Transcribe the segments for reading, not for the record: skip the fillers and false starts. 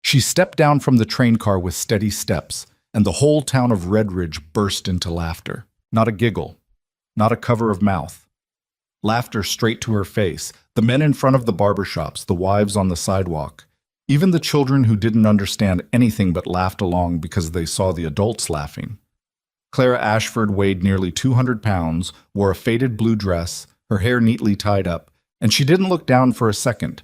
She stepped down from the train car with steady steps, and the whole town of Redridge burst into laughter. Not a giggle, not a cover of mouth. Laughter straight to her face, the men in front of the barber shops, the wives on the sidewalk, even the children who didn't understand anything but laughed along because they saw the adults laughing. Clara Ashford weighed nearly 200 pounds, wore a faded blue dress, her hair neatly tied up, and she didn't look down for a second.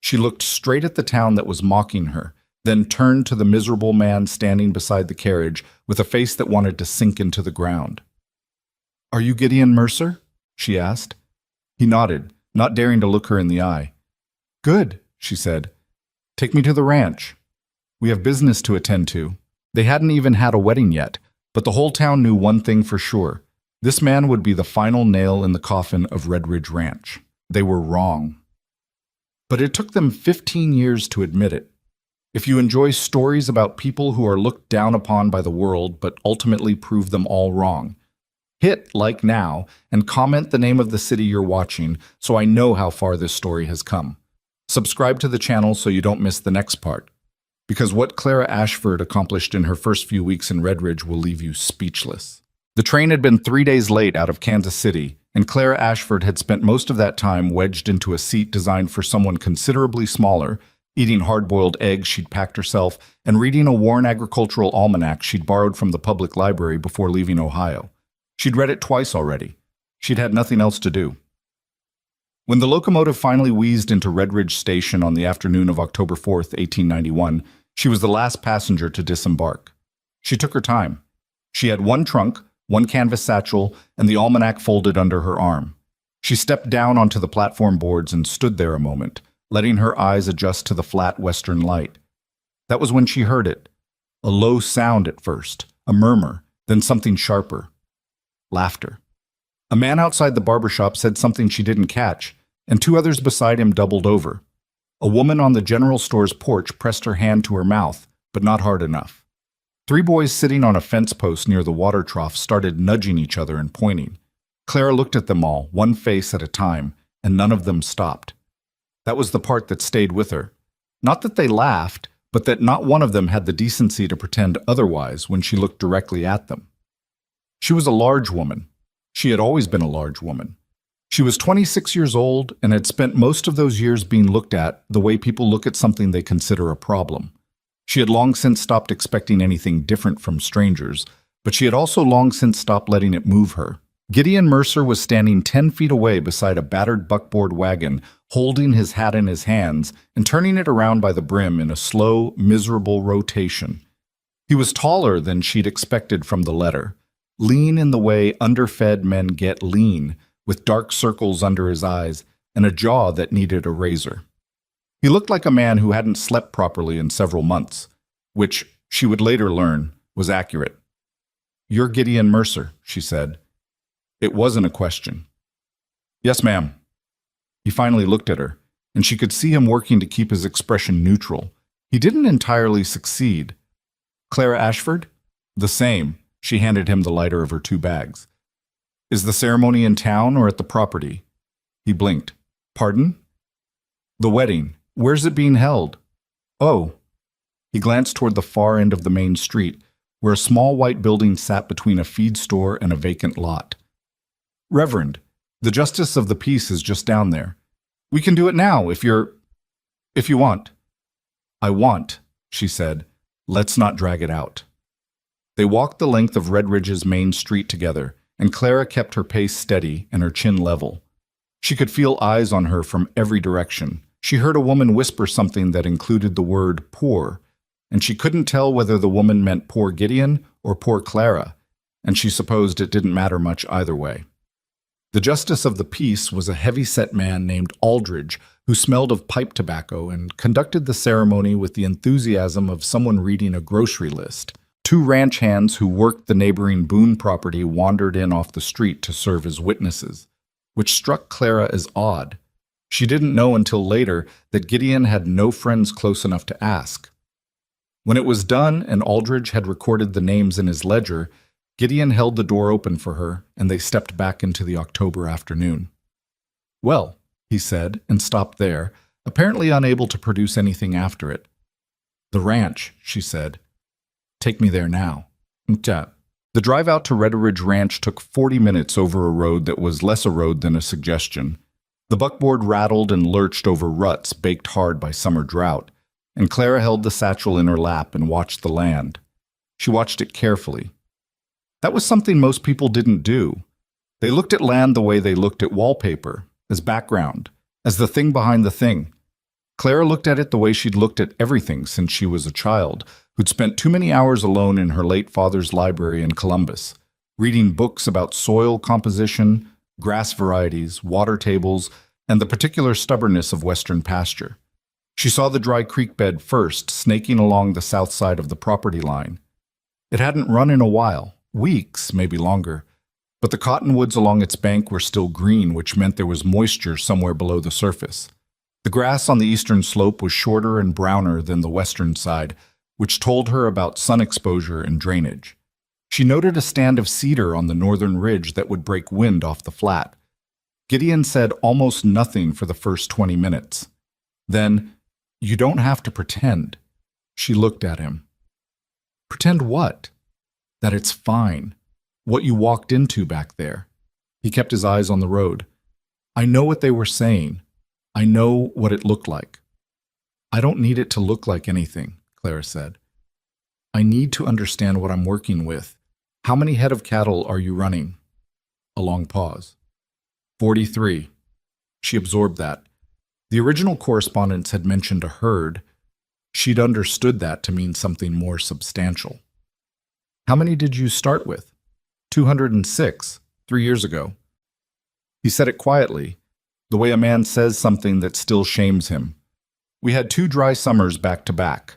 She looked straight at the town that was mocking her, then turned to the miserable man standing beside the carriage with a face that wanted to sink into the ground. "Are you Gideon Mercer?" she asked. He nodded, not daring to look her in the eye. "Good," she said. "Take me to the ranch. We have business to attend to." They hadn't even had a wedding yet, but the whole town knew one thing for sure. This man would be the final nail in the coffin of Redridge Ranch. They were wrong. But it took them 15 years to admit it. If you enjoy stories about people who are looked down upon by the world but ultimately prove them all wrong, hit like now and comment the name of the city you're watching so I know how far this story has come. Subscribe to the channel so you don't miss the next part, because what Clara Ashford accomplished in her first few weeks in Redridge will leave you speechless. The train had been 3 days late out of Kansas City, and Clara Ashford had spent most of that time wedged into a seat designed for someone considerably smaller, eating hard-boiled eggs she'd packed herself, and reading a worn agricultural almanac she'd borrowed from the public library before leaving Ohio. She'd read it twice already. She'd had nothing else to do. When the locomotive finally wheezed into Redridge Station on the afternoon of October 4th, 1891, she was the last passenger to disembark. She took her time. She had one trunk, one canvas satchel, and the almanac folded under her arm. She stepped down onto the platform boards and stood there a moment, letting her eyes adjust to the flat western light. That was when she heard it. A low sound at first, a murmur, then something sharper. Laughter. A man outside the barber shop said something she didn't catch, and two others beside him doubled over. A woman on the general store's porch pressed her hand to her mouth, but not hard enough. 3 boys sitting on a fence post near the water trough started nudging each other and pointing. Clara looked at them all, one face at a time, and none of them stopped. That was the part that stayed with her. Not that they laughed, but that not one of them had the decency to pretend otherwise when she looked directly at them. She was a large woman. She had always been a large woman. She was 26 years old and had spent most of those years being looked at the way people look at something they consider a problem. She had long since stopped expecting anything different from strangers, but she had also long since stopped letting it move her. Gideon Mercer was standing 10 feet away beside a battered buckboard wagon, holding his hat in his hands and turning it around by the brim in a slow, miserable rotation. He was taller than she'd expected from the letter, lean in the way underfed men get lean, with dark circles under his eyes and a jaw that needed a razor. He looked like a man who hadn't slept properly in several months, which, she would later learn, was accurate. "You're Gideon Mercer," she said. It wasn't a question. "Yes, ma'am." He finally looked at her, and she could see him working to keep his expression neutral. He didn't entirely succeed. "Clara Ashford?" "The same." She handed him the lighter of her 2 bags. "Is the ceremony in town or at the property?" He blinked. "Pardon?" "The wedding. Where's it being held?" "Oh." He glanced toward the far end of the main street, where a small white building sat between a feed store and a vacant lot. "Reverend, the justice of the peace is just down there. We can do it now if you want." "I want," she said. "Let's not drag it out." They walked the length of Redridge's main street together, and Clara kept her pace steady and her chin level. She could feel eyes on her from every direction. She heard a woman whisper something that included the word poor, and she couldn't tell whether the woman meant poor Gideon or poor Clara, and she supposed it didn't matter much either way. The justice of the peace was a heavy-set man named Aldridge who smelled of pipe tobacco and conducted the ceremony with the enthusiasm of someone reading a grocery list. 2 ranch hands who worked the neighboring Boone property wandered in off the street to serve as witnesses, which struck Clara as odd. She didn't know until later that Gideon had no friends close enough to ask. When it was done and Aldridge had recorded the names in his ledger, Gideon held the door open for her, and they stepped back into the October afternoon. "Well," he said, and stopped there, apparently unable to produce anything after it. The ranch, she said. Take me there now. The drive out to Red Ridge Ranch took 40 minutes over a road that was less a road than a suggestion. The buckboard rattled and lurched over ruts baked hard by summer drought, and Clara held the satchel in her lap and watched the land. She watched it carefully. That was something most people didn't do. They looked at land the way they looked at wallpaper, as background, as the thing behind the thing. Clara looked at it the way she'd looked at everything since she was a child, who'd spent too many hours alone in her late father's library in Columbus, reading books about soil composition, grass varieties, water tables, and the particular stubbornness of western pasture. She saw the dry creek bed first, snaking along the south side of the property line. It hadn't run in a while, weeks, maybe longer, but the cottonwoods along its bank were still green, which meant there was moisture somewhere below the surface. The grass on the eastern slope was shorter and browner than the western side, which told her about sun exposure and drainage. She noted a stand of cedar on the northern ridge that would break wind off the flat. Gideon said almost nothing for the first 20 minutes. Then, "You don't have to pretend." She looked at him. "Pretend what?" "That it's fine. What you walked into back there." He kept his eyes on the road. "I know what they were saying. I know what it looked like." "I don't need it to look like anything," Clara said. "I need to understand what I'm working with. How many head of cattle are you running?" A long pause. 43. She absorbed that. The original correspondence had mentioned a herd. She'd understood that to mean something more substantial. "How many did you start with?" 206, 3 years ago. He said it quietly, the way a man says something that still shames him. "We had 2 dry summers back to back.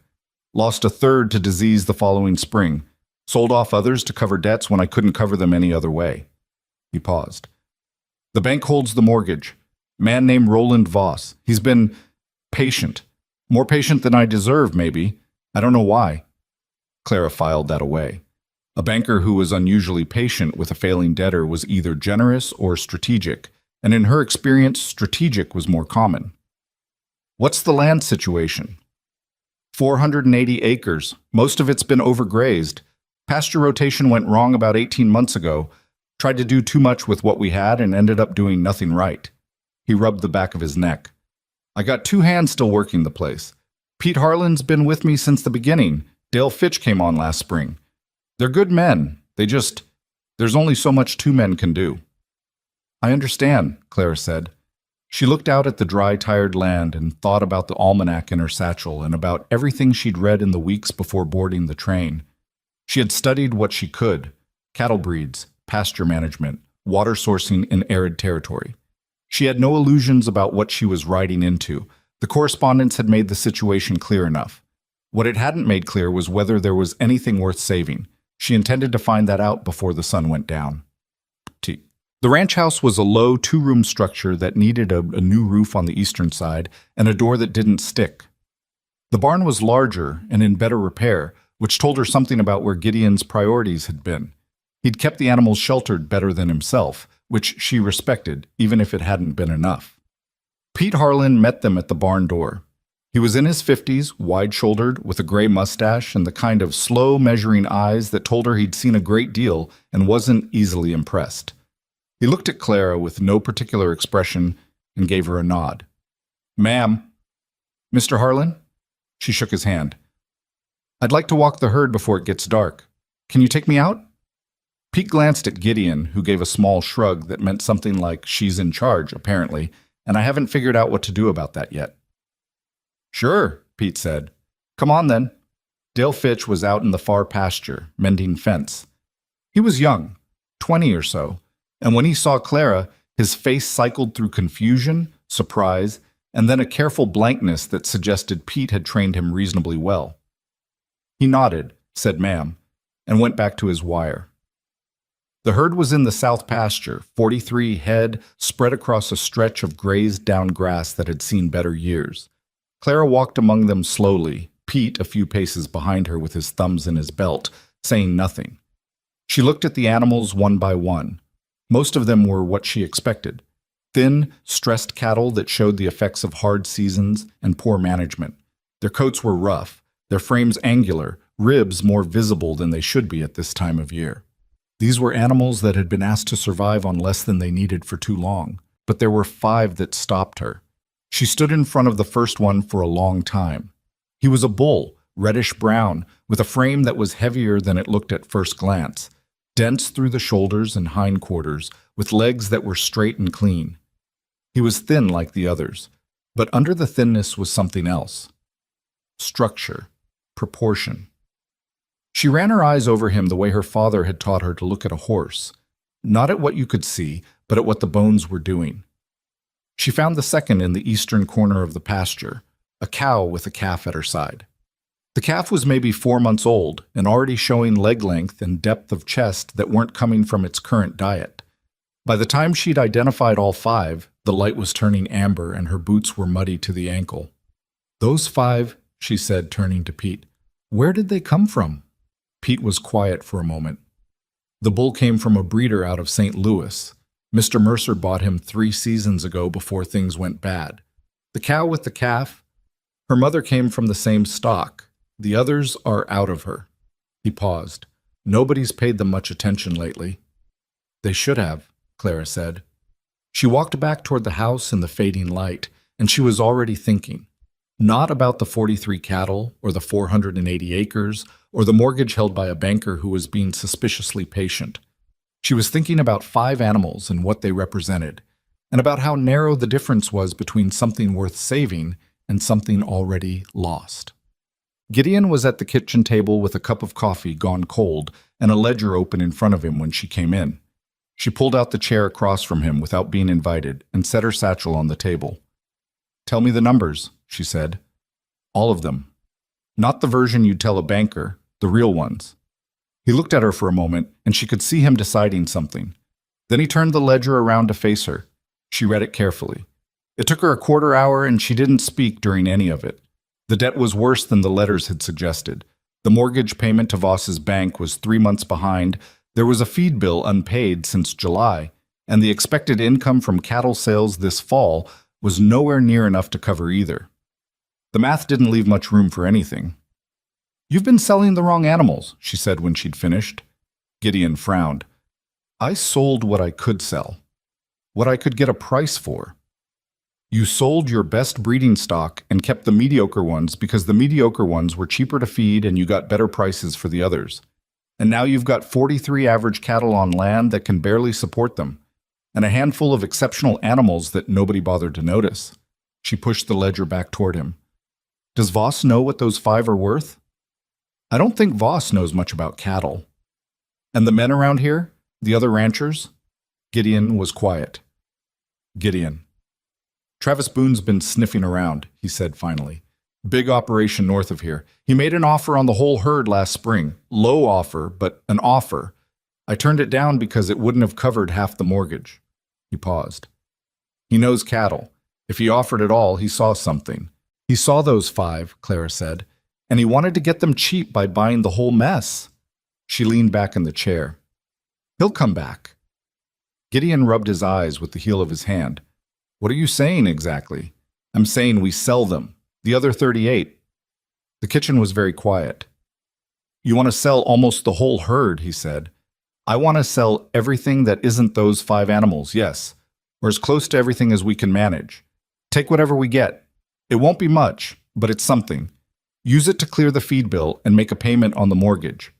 Lost a third to disease the following spring. Sold off others to cover debts when I couldn't cover them any other way." He paused. "The bank holds the mortgage. Man named Roland Voss. He's been patient. More patient than I deserve, maybe. I don't know why." Clara filed that away. A banker who was unusually patient with a failing debtor was either generous or strategic, and in her experience, strategic was more common. "What's the land situation?" 480 acres. Most of it's been overgrazed. Pasture rotation went wrong about 18 months ago. Tried to do too much with what we had and ended up doing nothing right." He rubbed the back of his neck. "I got 2 hands still working the place. Pete Harlan's been with me since the beginning. Dale Fitch came on last spring. They're good men. There's only so much 2 men can do." "I understand," Clara said. She looked out at the dry, tired land and thought about the almanac in her satchel and about everything she'd read in the weeks before boarding the train. She had studied what she could: cattle breeds, pasture management, water sourcing in arid territory. She had no illusions about what she was riding into. The correspondence had made the situation clear enough. What it hadn't made clear was whether there was anything worth saving. She intended to find that out before the sun went down. The ranch house was a low 2-room structure that needed a new roof on the eastern side and a door that didn't stick. The barn was larger and in better repair, which told her something about where Gideon's priorities had been. He'd kept the animals sheltered better than himself, which she respected, even if it hadn't been enough. Pete Harlan met them at the barn door. He was in his 50s, wide-shouldered, with a gray mustache and the kind of slow, measuring eyes that told her he'd seen a great deal and wasn't easily impressed. He looked at Clara with no particular expression and gave her a nod. "Ma'am." "Mr. Harlan?" She shook his hand. "I'd like to walk the herd before it gets dark. Can you take me out?" Pete glanced at Gideon, who gave a small shrug that meant something like, "She's in charge, apparently, and I haven't figured out what to do about that yet." "Sure," Pete said. "Come on, then." Dale Fitch was out in the far pasture, mending fence. He was young, 20 or so, and when he saw Clara, his face cycled through confusion, surprise, and then a careful blankness that suggested Pete had trained him reasonably well. He nodded, said "ma'am," and went back to his wire. The herd was in the south pasture, 43 head spread across a stretch of grazed-down grass that had seen better years. Clara walked among them slowly, Pete a few paces behind her with his thumbs in his belt, saying nothing. She looked at the animals one by one. Most of them were what she expected: thin, stressed cattle that showed the effects of hard seasons and poor management. Their coats were rough, their frames angular, ribs more visible than they should be at this time of year. These were animals that had been asked to survive on less than they needed for too long, but there were 5 that stopped her. She stood in front of the first one for a long time. He was a bull, reddish-brown, with a frame that was heavier than it looked at first glance, dense through the shoulders and hindquarters, with legs that were straight and clean. He was thin like the others, but under the thinness was something else. Structure, proportion. She ran her eyes over him the way her father had taught her to look at a horse, not at what you could see, but at what the bones were doing. She found the second in the eastern corner of the pasture, a cow with a calf at her side. The calf was maybe 4 months old and already showing leg length and depth of chest that weren't coming from its current diet. By the time she'd identified all 5, the light was turning amber and her boots were muddy to the ankle. "Those 5," she said, turning to Pete. "Where did they come from?" Pete was quiet for a moment. "The bull came from a breeder out of St. Louis. Mr. Mercer bought him 3 seasons ago before things went bad. The cow with the calf, her mother came from the same stock. The others are out of her." He paused. "Nobody's paid them much attention lately." "They should have," Clara said. She walked back toward the house in the fading light, and she was already thinking. Not about the 43 cattle, or the 480 acres, or the mortgage held by a banker who was being suspiciously patient. She was thinking about 5 animals and what they represented, and about how narrow the difference was between something worth saving and something already lost. Gideon was at the kitchen table with a cup of coffee gone cold and a ledger open in front of him when she came in. She pulled out the chair across from him without being invited and set her satchel on the table. "Tell me the numbers," she said. "All of them. Not the version you'd tell a banker, the real ones." He looked at her for a moment, and she could see him deciding something. Then he turned the ledger around to face her. She read it carefully. It took her a quarter hour, and she didn't speak during any of it. The debt was worse than the letters had suggested. The mortgage payment to Voss's bank was 3 months behind, there was a feed bill unpaid since July, and the expected income from cattle sales this fall was nowhere near enough to cover either. The math didn't leave much room for anything. "You've been selling the wrong animals," she said when she'd finished. Gideon frowned. "I sold what I could sell, what I could get a price for. You sold your best breeding stock and kept the mediocre ones because the mediocre ones were cheaper to feed and you got better prices for the others. And now you've got 43 average cattle on land that can barely support them, and a handful of exceptional animals that nobody bothered to notice." She pushed the ledger back toward him. "Does Voss know what those 5 are worth?" "I don't think Voss knows much about cattle." "And the men around here? The other ranchers?" Gideon was quiet. "Gideon. Travis Boone's been sniffing around," he said finally. "Big operation north of here. He made an offer on the whole herd last spring. Low offer, but an offer. I turned it down because it wouldn't have covered half the mortgage." He paused. "He knows cattle. If he offered at all, he saw something. He saw those 5, Clara said, and he wanted to get them cheap by buying the whole mess." She leaned back in the chair. "He'll come back." Gideon rubbed his eyes with the heel of his hand. "What are you saying exactly?" "I'm saying we sell them. The other 38. The kitchen was very quiet. "You want to sell almost the whole herd," he said. "I want to sell everything that isn't those 5 animals, yes, or as close to everything as we can manage. Take whatever we get. It won't be much, but it's something. Use it to clear the feed bill and make a payment on the mortgage.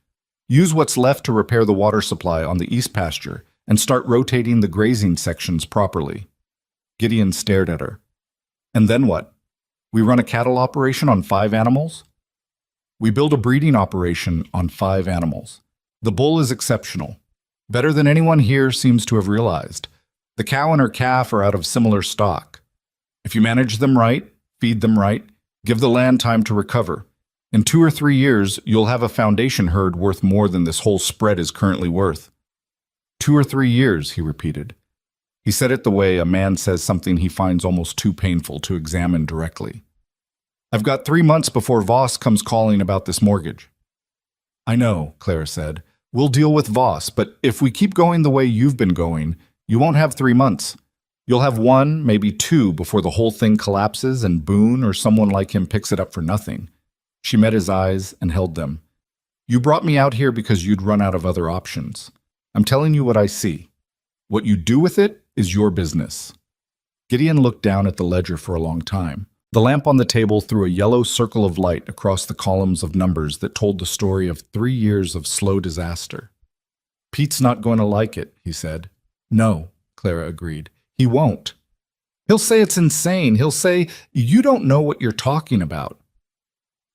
Use what's left to repair the water supply on the east pasture and start rotating the grazing sections properly." Gideon stared at her. "And then what? We run a cattle operation on 5 animals?" "We build a breeding operation on 5 animals. The bull is exceptional. Better than anyone here seems to have realized. The cow and her calf are out of similar stock. If you manage them right, feed them right, give the land time to recover, in 2 or 3 years, you'll have a foundation herd worth more than this whole spread is currently worth." 2 or 3 years, he repeated. He said it the way a man says something he finds almost too painful to examine directly. "I've got 3 months before Voss comes calling about this mortgage." "I know," Clara said. "We'll deal with Voss, but if we keep going the way you've been going, you won't have 3 months. You'll have 1, maybe 2 before the whole thing collapses and Boone or someone like him picks it up for nothing. She met his eyes and held them. You brought me out here because you'd run out of other options. I'm telling you what I see. What you do with it is your business. Gideon looked down at the ledger for a long time. The lamp on the table threw a yellow circle of light across the columns of numbers that told the story of 3 years of slow disaster. Pete's not going to like it, he said. No, Clara agreed. He won't. He'll say it's insane. He'll say, you don't know what you're talking about.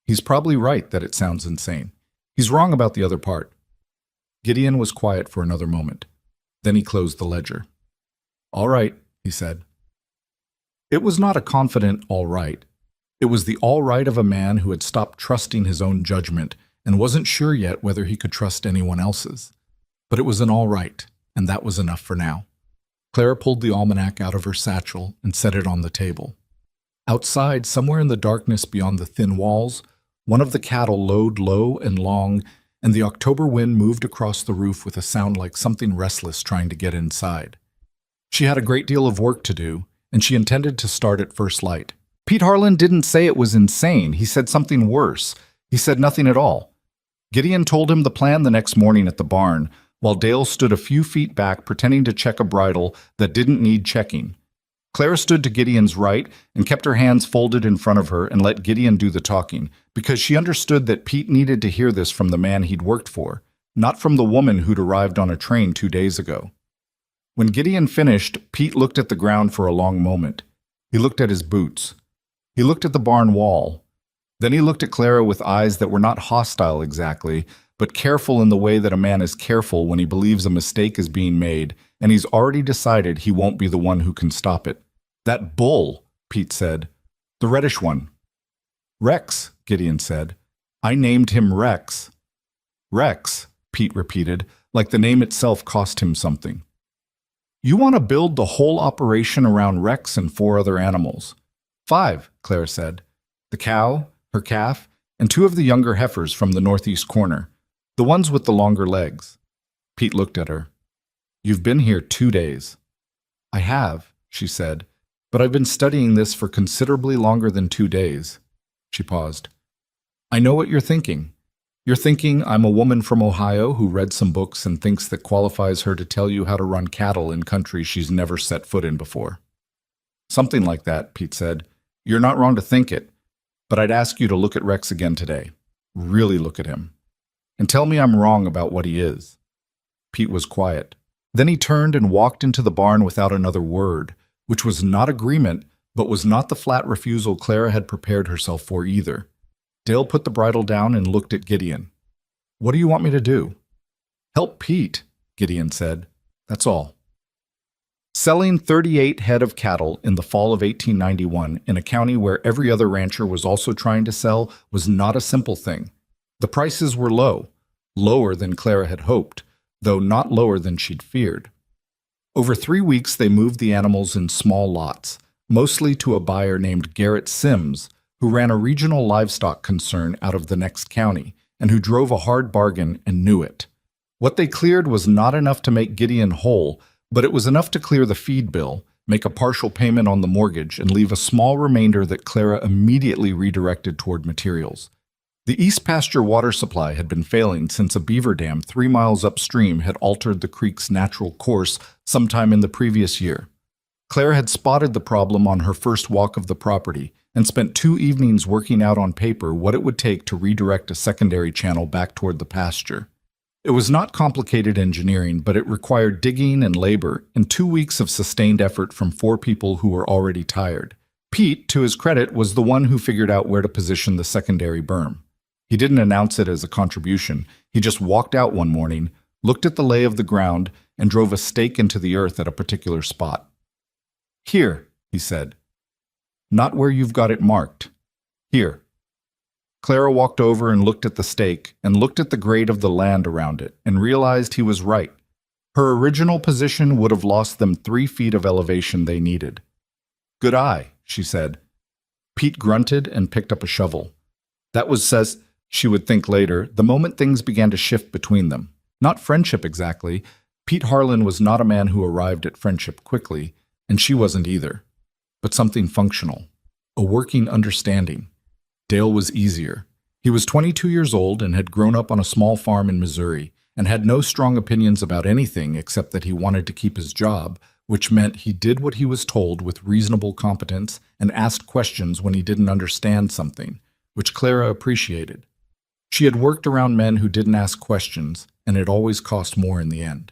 He's probably right that it sounds insane. He's wrong about the other part. Gideon was quiet for another moment. Then he closed the ledger. All right, he said. It was not a confident all right. It was the all right of a man who had stopped trusting his own judgment and wasn't sure yet whether he could trust anyone else's. But it was an all right, and that was enough for now. Clara pulled the almanac out of her satchel and set it on the table. Outside, somewhere in the darkness beyond the thin walls, one of the cattle lowed low and long, and the October wind moved across the roof with a sound like something restless trying to get inside. She had a great deal of work to do, and she intended to start at first light. Pete Harlan didn't say it was insane. He said something worse. He said nothing at all. Gideon told him the plan the next morning at the barn, while Dale stood a few feet back pretending to check a bridle that didn't need checking. Clara stood to Gideon's right and kept her hands folded in front of her and let Gideon do the talking, because she understood that Pete needed to hear this from the man he'd worked for, not from the woman who'd arrived on a train 2 days ago. When Gideon finished, Pete looked at the ground for a long moment. He looked at his boots. He looked at the barn wall. Then he looked at Clara with eyes that were not hostile exactly, but careful in the way that a man is careful when he believes a mistake is being made, and he's already decided he won't be the one who can stop it. That bull, Pete said. The reddish one. Rex, Gideon said. I named him Rex. Rex, Pete repeated, like the name itself cost him something. You want to build the whole operation around Rex and 4 other animals. 5, Clara said. The cow, her calf, and 2 of the younger heifers from the northeast corner, the ones with the longer legs. Pete looked at her. You've been here 2 days. I have, she said, but I've been studying this for considerably longer than 2 days. She paused. I know what you're thinking. You're thinking I'm a woman from Ohio who read some books and thinks that qualifies her to tell you how to run cattle in countries she's never set foot in before. Something like that, Pete said. You're not wrong to think it, but I'd ask you to look at Rex again today. Really look at him. And tell me I'm wrong about what he is. Pete was quiet. Then he turned and walked into the barn without another word, which was not agreement, but was not the flat refusal Clara had prepared herself for either. Dale put the bridle down and looked at Gideon. What do you want me to do? Help Pete, Gideon said. That's all. Selling 38 head of cattle in the fall of 1891 in a county where every other rancher was also trying to sell was not a simple thing. The prices were low, lower than Clara had hoped, though not lower than she'd feared. Over 3 weeks they moved the animals in small lots, mostly to a buyer named Garrett Sims, who ran a regional livestock concern out of the next county, and who drove a hard bargain and knew it. What they cleared was not enough to make Gideon whole, but it was enough to clear the feed bill, make a partial payment on the mortgage, and leave a small remainder that Clara immediately redirected toward materials. The East Pasture water supply had been failing since a beaver dam 3 miles upstream had altered the creek's natural course sometime in the previous year. Clara had spotted the problem on her first walk of the property and spent 2 evenings working out on paper what it would take to redirect a secondary channel back toward the pasture. It was not complicated engineering, but it required digging and labor and 2 weeks of sustained effort from 4 people who were already tired. Pete, to his credit, was the one who figured out where to position the secondary berm. He didn't announce it as a contribution. He just walked out one morning, looked at the lay of the ground, and drove a stake into the earth at a particular spot. Here, he said. Not where you've got it marked. Here. Clara walked over and looked at the stake and looked at the grade of the land around it and realized he was right. Her original position would have lost them 3 feet of elevation they needed. Good eye, she said. Pete grunted and picked up a shovel. That was, says she would think later, the moment things began to shift between them. Not friendship exactly. Pete Harlan was not a man who arrived at friendship quickly, and she wasn't either. But something functional. A working understanding. Dale was easier. He was 22 years old and had grown up on a small farm in Missouri and had no strong opinions about anything except that he wanted to keep his job, which meant he did what he was told with reasonable competence and asked questions when he didn't understand something, which Clara appreciated. She had worked around men who didn't ask questions, and it always cost more in the end.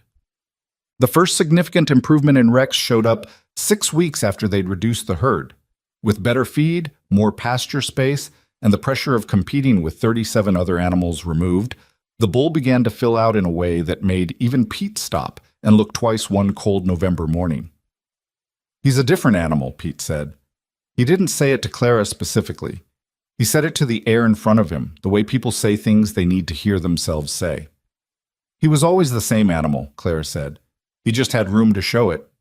The first significant improvement in Rex showed up 6 weeks after they'd reduced the herd. With better feed, more pasture space, and the pressure of competing with 37 other animals removed, the bull began to fill out in a way that made even Pete stop and look twice one cold November morning. "He's a different animal," Pete said. He didn't say it to Clara specifically. He said it to the air in front of him, the way people say things they need to hear themselves say. "He was always the same animal," Clara said. "He just had room to show it."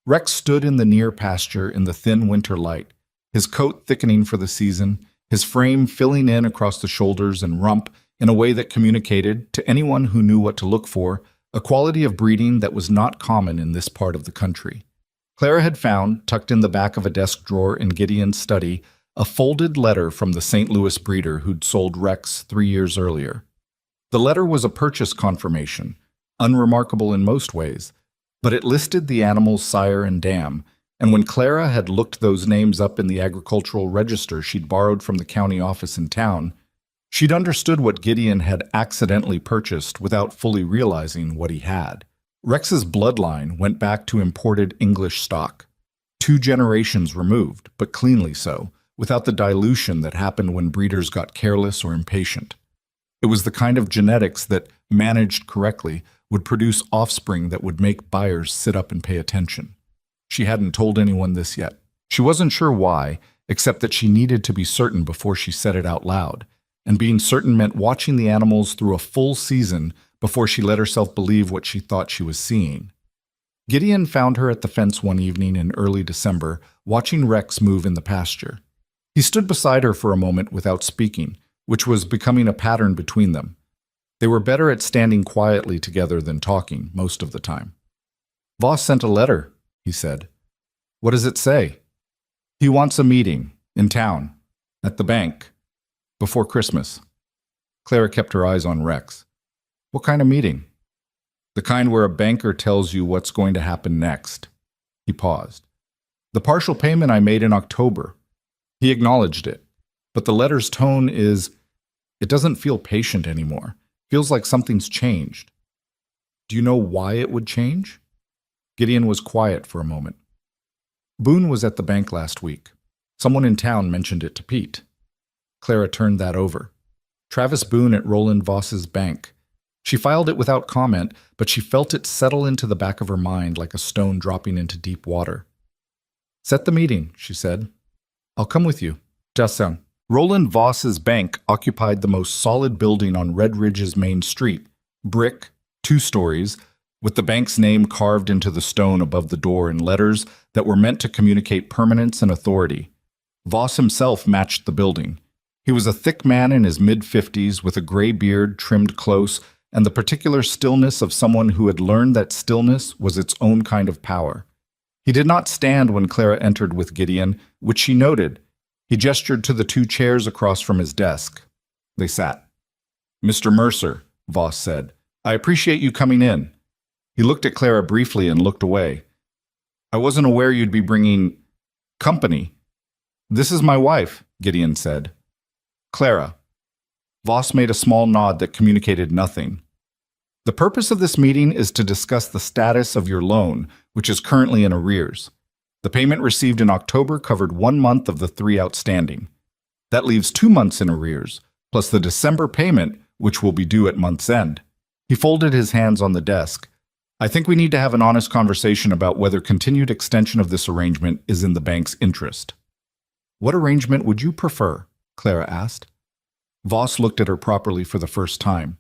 Rex stood in the near pasture in the thin winter light, his coat thickening for the season, his frame filling in across the shoulders and rump in a way that communicated, to anyone who knew what to look for, a quality of breeding that was not common in this part of the country. Clara had found, tucked in the back of a desk drawer in Gideon's study, a folded letter from the St. Louis breeder who'd sold Rex 3 years earlier. The letter was a purchase confirmation, unremarkable in most ways, but it listed the animal's sire and dam, and when Clara had looked those names up in the agricultural register she'd borrowed from the county office in town, she'd understood what Gideon had accidentally purchased without fully realizing what he had. Rex's bloodline went back to imported English stock, 2 generations removed, but cleanly so, without the dilution that happened when breeders got careless or impatient. It was the kind of genetics that, managed correctly, would produce offspring that would make buyers sit up and pay attention. She hadn't told anyone this yet. She wasn't sure why, except that she needed to be certain before she said it out loud, and being certain meant watching the animals through a full season before she let herself believe what she thought she was seeing. Gideon found her at the fence one evening in early December, watching Rex move in the pasture. He stood beside her for a moment without speaking, which was becoming a pattern between them. They were better at standing quietly together than talking most of the time. "Voss sent a letter," he said. "What does it say?" "He wants a meeting, in town, at the bank, before Christmas." Clara kept her eyes on Rex. "What kind of meeting?" "The kind where a banker tells you what's going to happen next." He paused. "The partial payment I made in October." He acknowledged it, but the letter's tone it doesn't feel patient anymore. Feels like something's changed. "Do you know why it would change?" Gideon was quiet for a moment. "Boone was at the bank last week. Someone in town mentioned it to Pete." Clara turned that over. Travis Boone at Roland Voss's bank. She filed it without comment, but she felt it settle into the back of her mind like a stone dropping into deep water. "Set the meeting," she said. "I'll come with you." Jason. Roland Voss's bank occupied the most solid building on Red Ridge's main street, brick, 2 stories, with the bank's name carved into the stone above the door in letters that were meant to communicate permanence and authority. Voss himself matched the building. He was a thick man in his mid-50s with a gray beard trimmed close and the particular stillness of someone who had learned that stillness was its own kind of power. He did not stand when Clara entered with Gideon, which she noted. He gestured to the 2 chairs across from his desk. They sat. "Mr. Mercer," Voss said, "I appreciate you coming in." He looked at Clara briefly and looked away. "I wasn't aware you'd be bringing company." "This is my wife," Gideon said. "Clara." Voss made a small nod that communicated nothing. "The purpose of this meeting is to discuss the status of your loan, which is currently in arrears. The payment received in October covered 1 month of the 3 outstanding. That leaves 2 months in arrears, plus the December payment, which will be due at month's end." He folded his hands on the desk. "I think we need to have an honest conversation about whether continued extension of this arrangement is in the bank's interest." "What arrangement would you prefer?" Clara asked. Voss looked at her properly for the first time.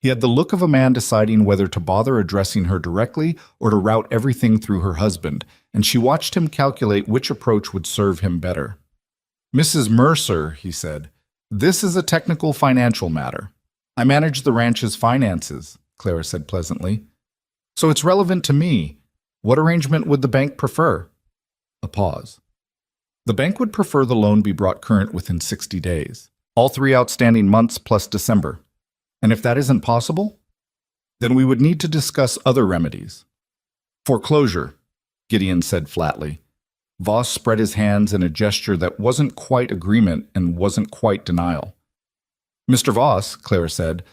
He had the look of a man deciding whether to bother addressing her directly or to route everything through her husband, and she watched him calculate which approach would serve him better. "Mrs. Mercer," he said, "this is a technical financial matter." "I manage the ranch's finances," Clara said pleasantly. "So it's relevant to me. What arrangement would the bank prefer?" A pause. "The bank would prefer the loan be brought current within 60 days. All 3 outstanding months plus December. And if that isn't possible, then we would need to discuss other remedies. Foreclosure, Gideon said flatly. Voss spread his hands in a gesture that wasn't quite agreement and wasn't quite denial. Mr. Voss, Clara said,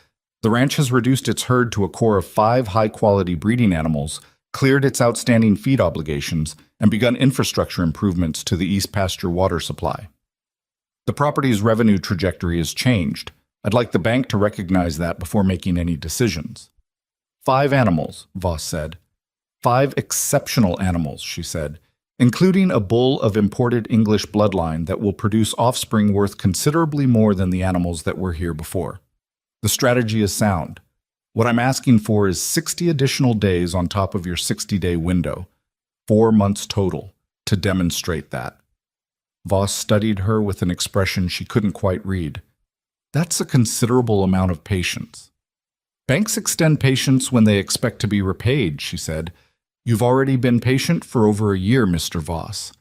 the ranch has reduced its herd to a core of 5 high-quality breeding animals, cleared its outstanding feed obligations, and begun infrastructure improvements to the East Pasture water supply. The property's revenue trajectory has changed. I'd like the bank to recognize that before making any decisions. 5 animals, Voss said. 5 exceptional animals, she said, including a bull of imported English bloodline that will produce offspring worth considerably more than the animals that were here before. The strategy is sound. What I'm asking for is 60 additional days on top of your 60-day window, 4 months total, to demonstrate that. Voss studied her with an expression she couldn't quite read. That's a considerable amount of patience. Banks extend patience when they expect to be repaid, she said. You've already been patient for over a year, Mr. Voss.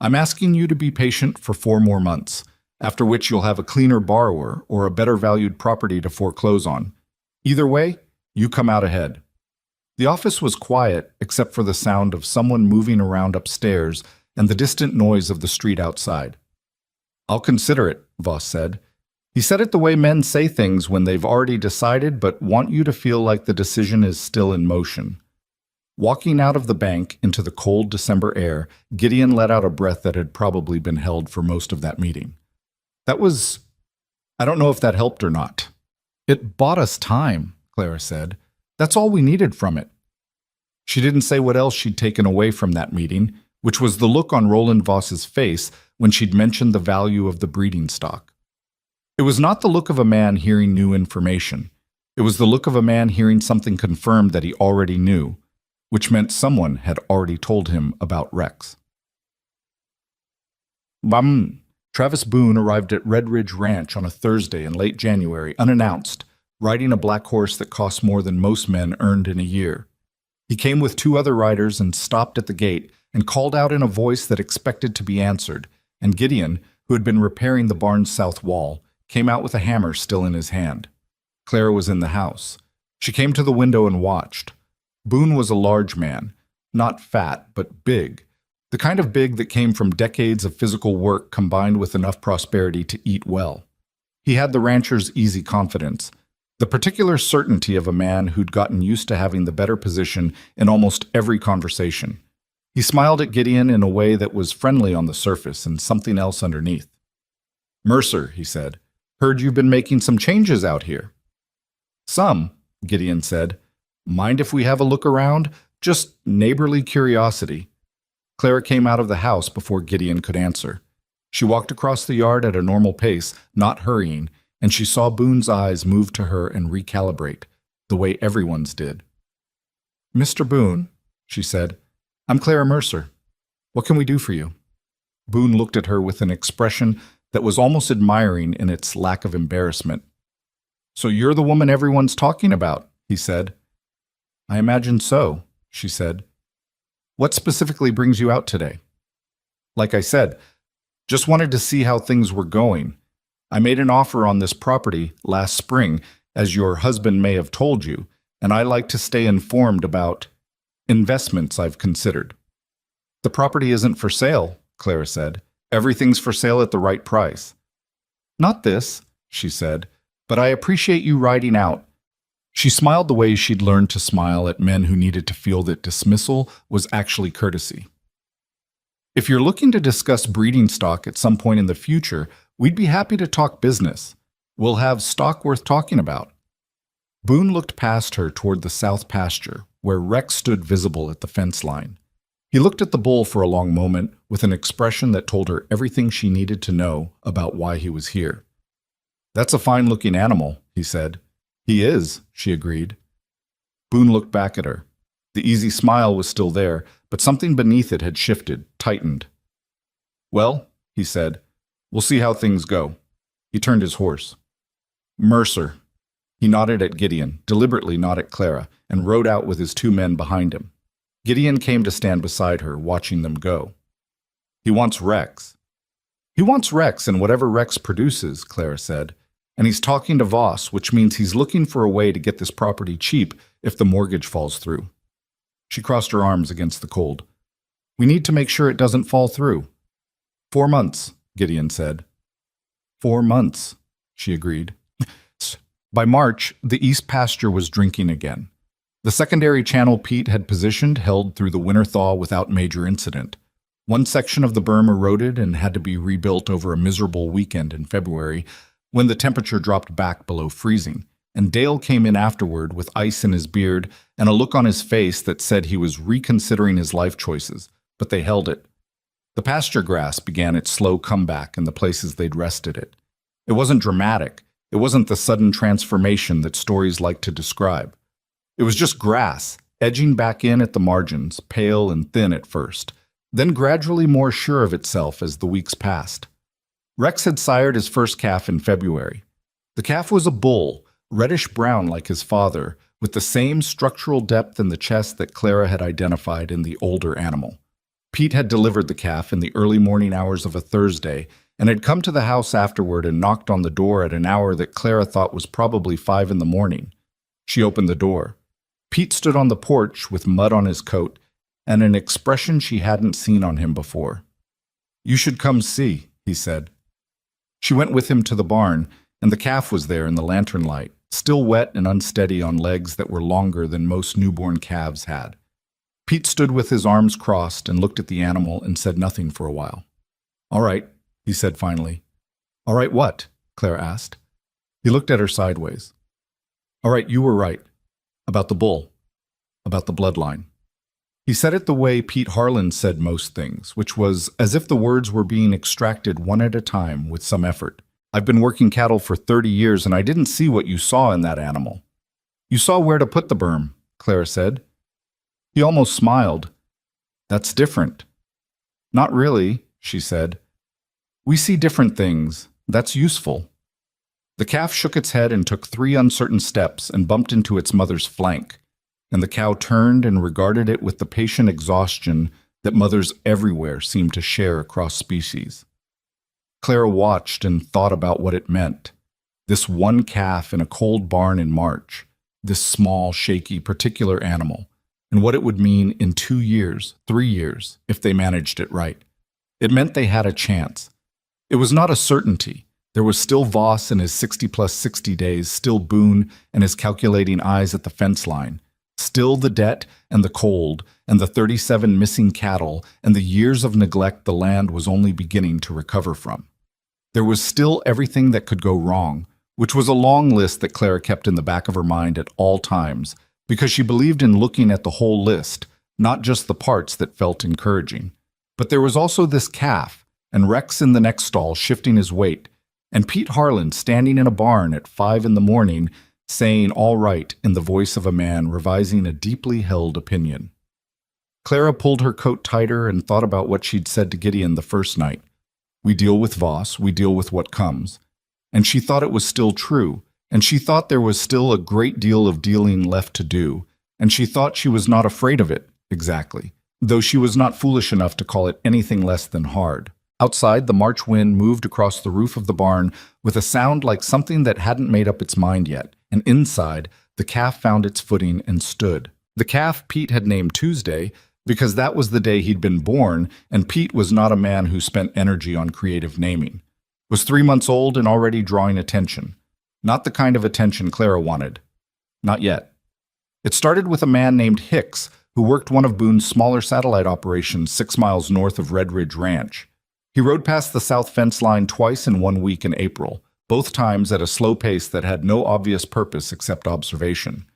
I'm asking you to be patient for 4 more months, after which you'll have a cleaner borrower or a better valued property to foreclose on. Either way, you come out ahead. The office was quiet except for the sound of someone moving around upstairs and the distant noise of the street outside. I'll consider it, Voss said. He said it the way men say things when they've already decided but want you to feel like the decision is still in motion. Walking out of the bank into the cold December air, Gideon let out a breath that had probably been held for most of that meeting. I don't know if that helped or not. It bought us time, Clara said. That's all we needed from it. She didn't say what else she'd taken away from that meeting, which was the look on Roland Voss's face when she'd mentioned the value of the breeding stock. It was not the look of a man hearing new information. It was the look of a man hearing something confirmed that he already knew, which meant someone had already told him about Rex. Travis Boone arrived at Red Ridge Ranch on a Thursday in late January, unannounced, riding a black horse that cost more than most men earned in a year. He came with 2 other riders and stopped at the gate and called out in a voice that expected to be answered, and Gideon, who had been repairing the barn's south wall, came out with a hammer still in his hand. Clara was in the house. She came to the window and watched. Boone was a large man, not fat, but big, the kind of big that came from decades of physical work combined with enough prosperity to eat well. He had the rancher's easy confidence, the particular certainty of a man who'd gotten used to having the better position in almost every conversation. He smiled at Gideon in a way that was friendly on the surface and something else underneath. "Mercer," he said, "heard you've been making some changes out here." "Some," Gideon said. "Mind if we have a look around? Just neighborly curiosity." Clara came out of the house before Gideon could answer. She walked across the yard at a normal pace, not hurrying, and she saw Boone's eyes move to her and recalibrate, the way everyone's did. "Mr. Boone," she said, "I'm Clara Mercer. What can we do for you?" Boone looked at her with an expression that was almost admiring in its lack of embarrassment. "So you're the woman everyone's talking about," he said. "I imagine so," she said. "What specifically brings you out today?" "Like I said, just wanted to see how things were going. I made an offer on this property last spring, as your husband may have told you, and I like to stay informed about investments I've considered." "The property isn't for sale," Clara said. "Everything's for sale at the right price." "Not this," she said, "but I appreciate you riding out." She smiled the way she'd learned to smile at men who needed to feel that dismissal was actually courtesy. "If you're looking to discuss breeding stock at some point in the future, we'd be happy to talk business. We'll have stock worth talking about." Boone looked past her toward the south pasture, where Rex stood visible at the fence line. He looked at the bull for a long moment with an expression that told her everything she needed to know about why he was here. "That's a fine-looking animal," he said. "He is," she agreed. Boone looked back at her. The easy smile was still there, but something beneath it had shifted, tightened. "Well," he said, "we'll see how things go." He turned his horse. "Mercer." He nodded at Gideon, deliberately not at Clara, and rode out with his 2 men behind him. Gideon came to stand beside her, watching them go. "He wants Rex." He wants Rex and whatever Rex produces, Clara said. And he's talking to Voss, which means he's looking for a way to get this property cheap if the mortgage falls through. She crossed her arms against the cold. We need to make sure it doesn't fall through. 4 months, Gideon said. 4 months, she agreed. By March, the east pasture was drinking again. The secondary channel Pete had positioned held through the winter thaw without major incident. One section of the berm eroded and had to be rebuilt over a miserable weekend in February when the temperature dropped back below freezing, and Dale came in afterward with ice in his beard and a look on his face that said he was reconsidering his life choices, but they held it. The pasture grass began its slow comeback in the places they'd rested it. It wasn't dramatic. It wasn't the sudden transformation that stories like to describe. It was just grass, edging back in at the margins, pale and thin at first, then gradually more sure of itself as the weeks passed. Rex had sired his first calf in February. The calf was a bull, reddish-brown like his father, with the same structural depth in the chest that Clara had identified in the older animal. Pete had delivered the calf in the early morning hours of a Thursday and had come to the house afterward and knocked on the door at an hour that Clara thought was probably 5 in the morning. She opened the door. Pete stood on the porch with mud on his coat and an expression she hadn't seen on him before. You should come see, he said. She went with him to the barn, and the calf was there in the lantern light, still wet and unsteady on legs that were longer than most newborn calves had. Pete stood with his arms crossed and looked at the animal and said nothing for a while. All right, he said finally. All right what? Clara asked. He looked at her sideways. All right, you were right. About the bull. About the bloodline. He said it the way Pete Harlan said most things, which was as if the words were being extracted one at a time with some effort. I've been working cattle for 30 years and I didn't see what you saw in that animal. You saw where to put the berm, Clara said. He almost smiled. That's different. Not really, she said. We see different things. That's useful. The calf shook its head and took 3 uncertain steps and bumped into its mother's flank, and the cow turned and regarded it with the patient exhaustion that mothers everywhere seem to share across species. Clara watched and thought about what it meant. This one calf in a cold barn in March, this small, shaky, particular animal, and what it would mean in 2 years, 3 years, if they managed it right. It meant they had a chance. It was not a certainty. There was still Voss and his 60+60 days, still Boone and his calculating eyes at the fence line, still the debt and the cold and the 37 missing cattle and the years of neglect the land was only beginning to recover from. There was still everything that could go wrong, which was a long list that Clara kept in the back of her mind at all times, because she believed in looking at the whole list, not just the parts that felt encouraging. But there was also this calf, and Rex in the next stall shifting his weight, and Pete Harlan standing in a barn at 5 in the morning saying all right in the voice of a man revising a deeply held opinion. Clara pulled her coat tighter and thought about what she'd said to Gideon the first night. We deal with Voss, we deal with what comes. And she thought it was still true, and she thought there was still a great deal of dealing left to do, and she thought she was not afraid of it, exactly, though she was not foolish enough to call it anything less than hard. Outside, the March wind moved across the roof of the barn with a sound like something that hadn't made up its mind yet, and inside, the calf found its footing and stood. The calf Pete had named Tuesday because that was the day he'd been born, and Pete was not a man who spent energy on creative naming. Was 3 months old and already drawing attention. Not the kind of attention Clara wanted. Not yet. It started with a man named Hicks, who worked one of Boone's smaller satellite operations 6 miles north of Red Ridge Ranch. He rode past the south fence line twice in 1 week in April, both times at a slow pace that had no obvious purpose except observation.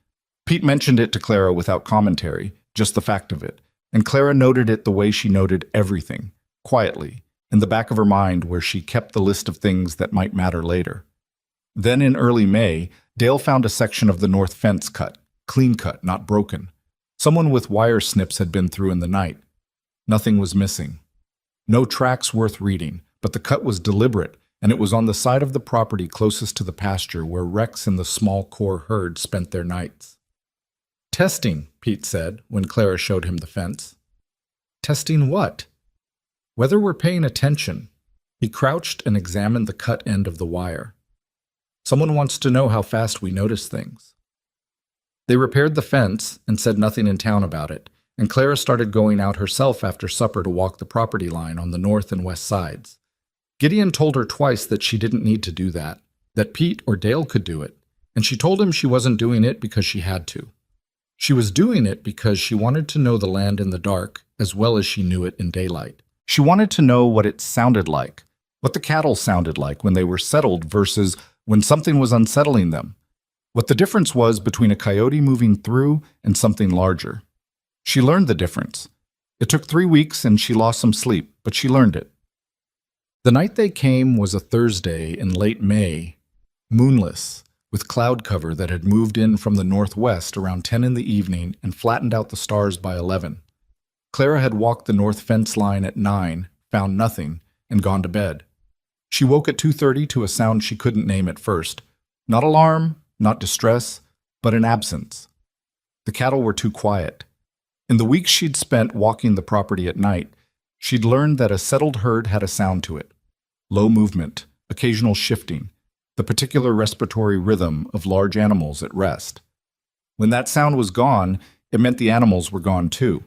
Pete mentioned it to Clara without commentary, just the fact of it, and Clara noted it the way she noted everything, quietly, in the back of her mind where she kept the list of things that might matter later. Then in early May, Dale found a section of the north fence cut, clean cut, not broken. Someone with wire snips had been through in the night. Nothing was missing. No tracks worth reading, but the cut was deliberate, and it was on the side of the property closest to the pasture where Rex and the small core herd spent their nights. Testing, Pete said, when Clara showed him the fence. Testing what? Whether we're paying attention. He crouched and examined the cut end of the wire. Someone wants to know how fast we notice things. They repaired the fence and said nothing in town about it, and Clara started going out herself after supper to walk the property line on the north and west sides. Gideon told her twice that she didn't need to do that Pete or Dale could do it, and she told him she wasn't doing it because she had to. She was doing it because she wanted to know the land in the dark as well as she knew it in daylight. She wanted to know what it sounded like, what the cattle sounded like when they were settled versus when something was unsettling them, what the difference was between a coyote moving through and something larger. She learned the difference. It took 3 weeks and she lost some sleep, but she learned it. The night they came was a Thursday in late May, moonless, with cloud cover that had moved in from the northwest around 10 in the evening and flattened out the stars by 11. Clara had walked the north fence line at 9, found nothing, and gone to bed. She woke at 2:30 to a sound she couldn't name at first. Not alarm, not distress, but an absence. The cattle were too quiet. In the weeks she'd spent walking the property at night, she'd learned that a settled herd had a sound to it. Low movement, occasional shifting, the particular respiratory rhythm of large animals at rest. When that sound was gone, it meant the animals were gone too.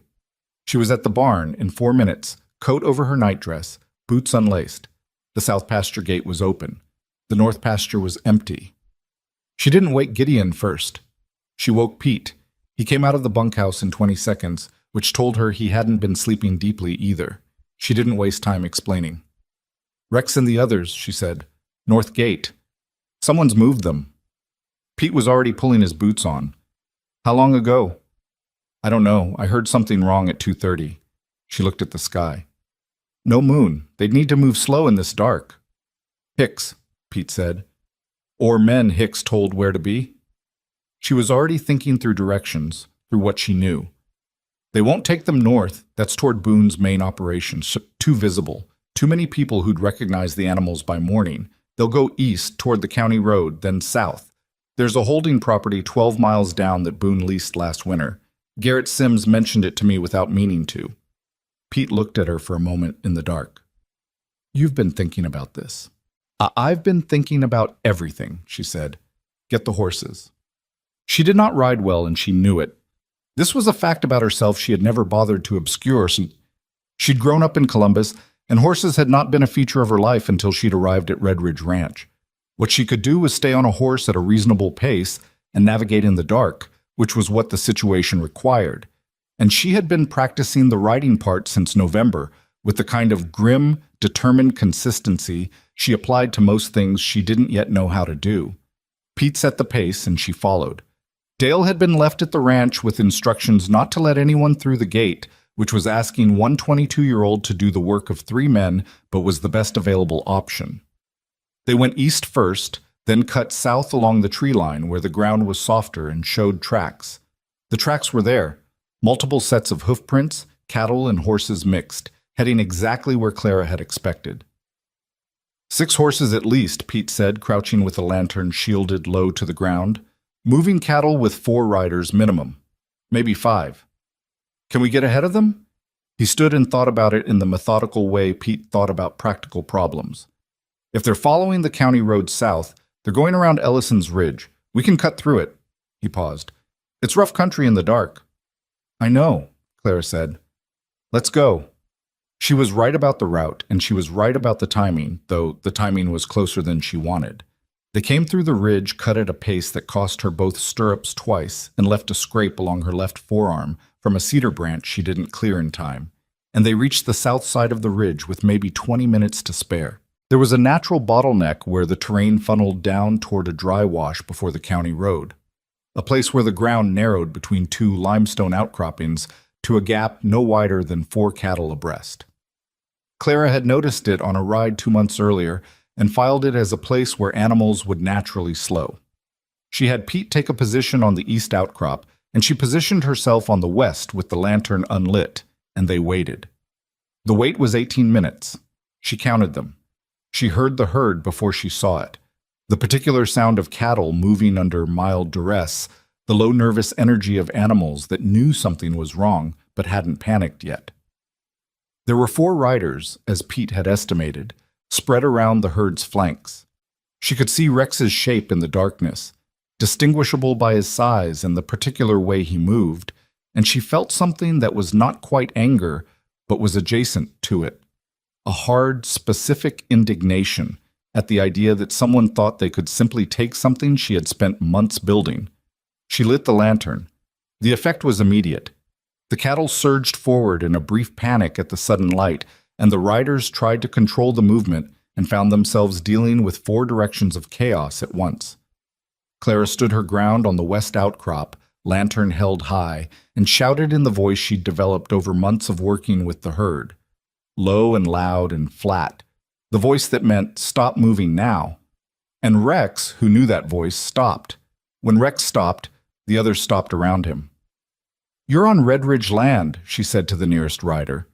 She was at the barn in 4 minutes, coat over her nightdress, boots unlaced. The south pasture gate was open. The north pasture was empty. She didn't wake Gideon first. She woke Pete. He came out of the bunkhouse in 20 seconds, which told her he hadn't been sleeping deeply either. She didn't waste time explaining. "Rex and the others," she said. "North gate. Someone's moved them." Pete was already pulling his boots on. "How long ago?" "I don't know. I heard something wrong at 2:30. She looked at the sky. "No moon. They'd need to move slow in this dark." "Hicks," Pete said. "Or men Hicks told where to be." She was already thinking through directions, through what she knew. They won't take them north. That's toward Boone's main operations. Too visible. Too many people who'd recognize the animals by morning. They'll go east toward the county road, then south. There's a holding property 12 miles down that Boone leased last winter. Garrett Sims mentioned it to me without meaning to. Pete looked at her for a moment in the dark. "You've been thinking about this." I've been thinking about everything," she said. "Get the horses." She did not ride well, and she knew it. This was a fact about herself she had never bothered to obscure. She'd grown up in Columbus, and horses had not been a feature of her life until she'd arrived at Red Ridge Ranch. What she could do was stay on a horse at a reasonable pace and navigate in the dark, which was what the situation required. And she had been practicing the riding part since November, with the kind of grim, determined consistency she applied to most things she didn't yet know how to do. Pete set the pace, and she followed. Dale had been left at the ranch with instructions not to let anyone through the gate, which was asking one 22-year-old to do the work of 3 men, but was the best available option. They went east first, then cut south along the tree line where the ground was softer and showed tracks. The tracks were there, multiple sets of hoof prints, cattle and horses mixed, heading exactly where Clara had expected. 6 horses at least, Pete said, crouching with a lantern shielded low to the ground. Moving cattle with 4 riders minimum. Maybe 5. Can we get ahead of them? He stood and thought about it in the methodical way Pete thought about practical problems. If they're following the county road south, they're going around Ellison's Ridge. We can cut through it. He paused. It's rough country in the dark. I know, Clara said. Let's go. She was right about the route, and she was right about the timing, though the timing was closer than she wanted. They came through the ridge cut at a pace that cost her both stirrups twice and left a scrape along her left forearm from a cedar branch she didn't clear in time, and they reached the south side of the ridge with maybe 20 minutes to spare. There was a natural bottleneck where the terrain funneled down toward a dry wash before the county road, a place where the ground narrowed between 2 limestone outcroppings to a gap no wider than 4 cattle abreast. Clara had noticed it on a ride 2 months earlier and filed it as a place where animals would naturally slow. She had Pete take a position on the east outcrop, and she positioned herself on the west with the lantern unlit, and they waited. The wait was 18 minutes. She counted them. She heard the herd before she saw it. The particular sound of cattle moving under mild duress, the low nervous energy of animals that knew something was wrong but hadn't panicked yet. There were 4 riders, as Pete had estimated, spread around the herd's flanks. She could see Rex's shape in the darkness, distinguishable by his size and the particular way he moved, and she felt something that was not quite anger, but was adjacent to it. A hard, specific indignation at the idea that someone thought they could simply take something she had spent months building. She lit the lantern. The effect was immediate. The cattle surged forward in a brief panic at the sudden light, and the riders tried to control the movement and found themselves dealing with 4 directions of chaos at once. Clara stood her ground on the west outcrop, lantern held high, and shouted in the voice she'd developed over months of working with the herd. Low and loud and flat, the voice that meant, "Stop moving now." And Rex, who knew that voice, stopped. When Rex stopped, the others stopped around him. "You're on Red Ridge land," she said to the nearest rider.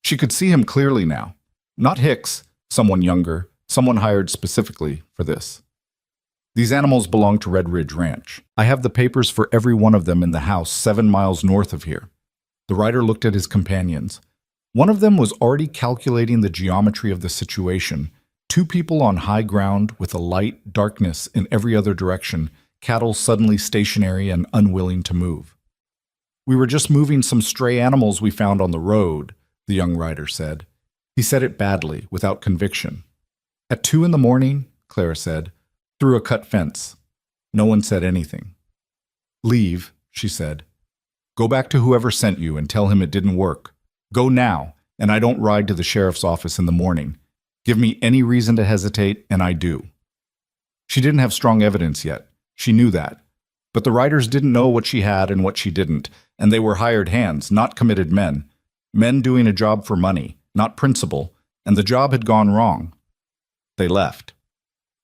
She could see him clearly now. Not Hicks, someone younger, someone hired specifically for this. "These animals belong to Red Ridge Ranch. I have the papers for every one of them in the house 7 miles north of here." The rider looked at his companions. One of them was already calculating the geometry of the situation. 2 people on high ground with a light darkness in every other direction, cattle suddenly stationary and unwilling to move. "We were just moving some stray animals we found on the road," the young rider said. He said it badly, without conviction. "At 2 in the morning, Clara said, "through a cut fence." No one said anything. "Leave," she said. "Go back to whoever sent you and tell him it didn't work. Go now, and I don't ride to the sheriff's office in the morning. Give me any reason to hesitate, and I do." She didn't have strong evidence yet. She knew that. But the riders didn't know what she had and what she didn't, and they were hired hands, not committed men. Men doing a job for money, not principle, and the job had gone wrong. They left.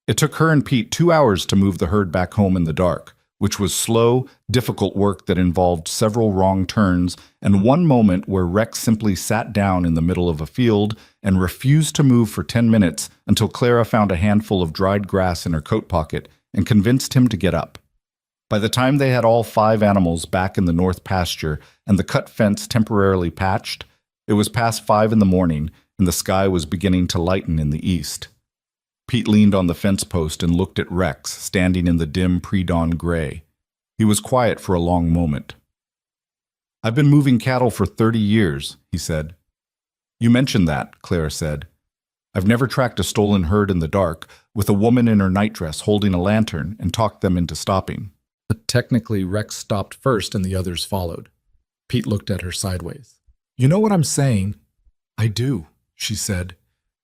It took her and Pete 2 hours to move the herd back home in the dark, which was slow, difficult work that involved several wrong turns and one moment where Rex simply sat down in the middle of a field and refused to move for 10 minutes until Clara found a handful of dried grass in her coat pocket and convinced him to get up. By the time they had all 5 animals back in the north pasture and the cut fence temporarily patched, it was past 5 in the morning and the sky was beginning to lighten in the east. Pete leaned on the fence post and looked at Rex, standing in the dim pre-dawn gray. He was quiet for a long moment. "I've been moving cattle for 30 years, he said. "You mentioned that," Clara said. "I've never tracked a stolen herd in the dark with a woman in her nightdress holding a lantern and talked them into stopping." But technically, Rex stopped first and the others followed. Pete looked at her sideways. "You know what I'm saying?" "I do," she said.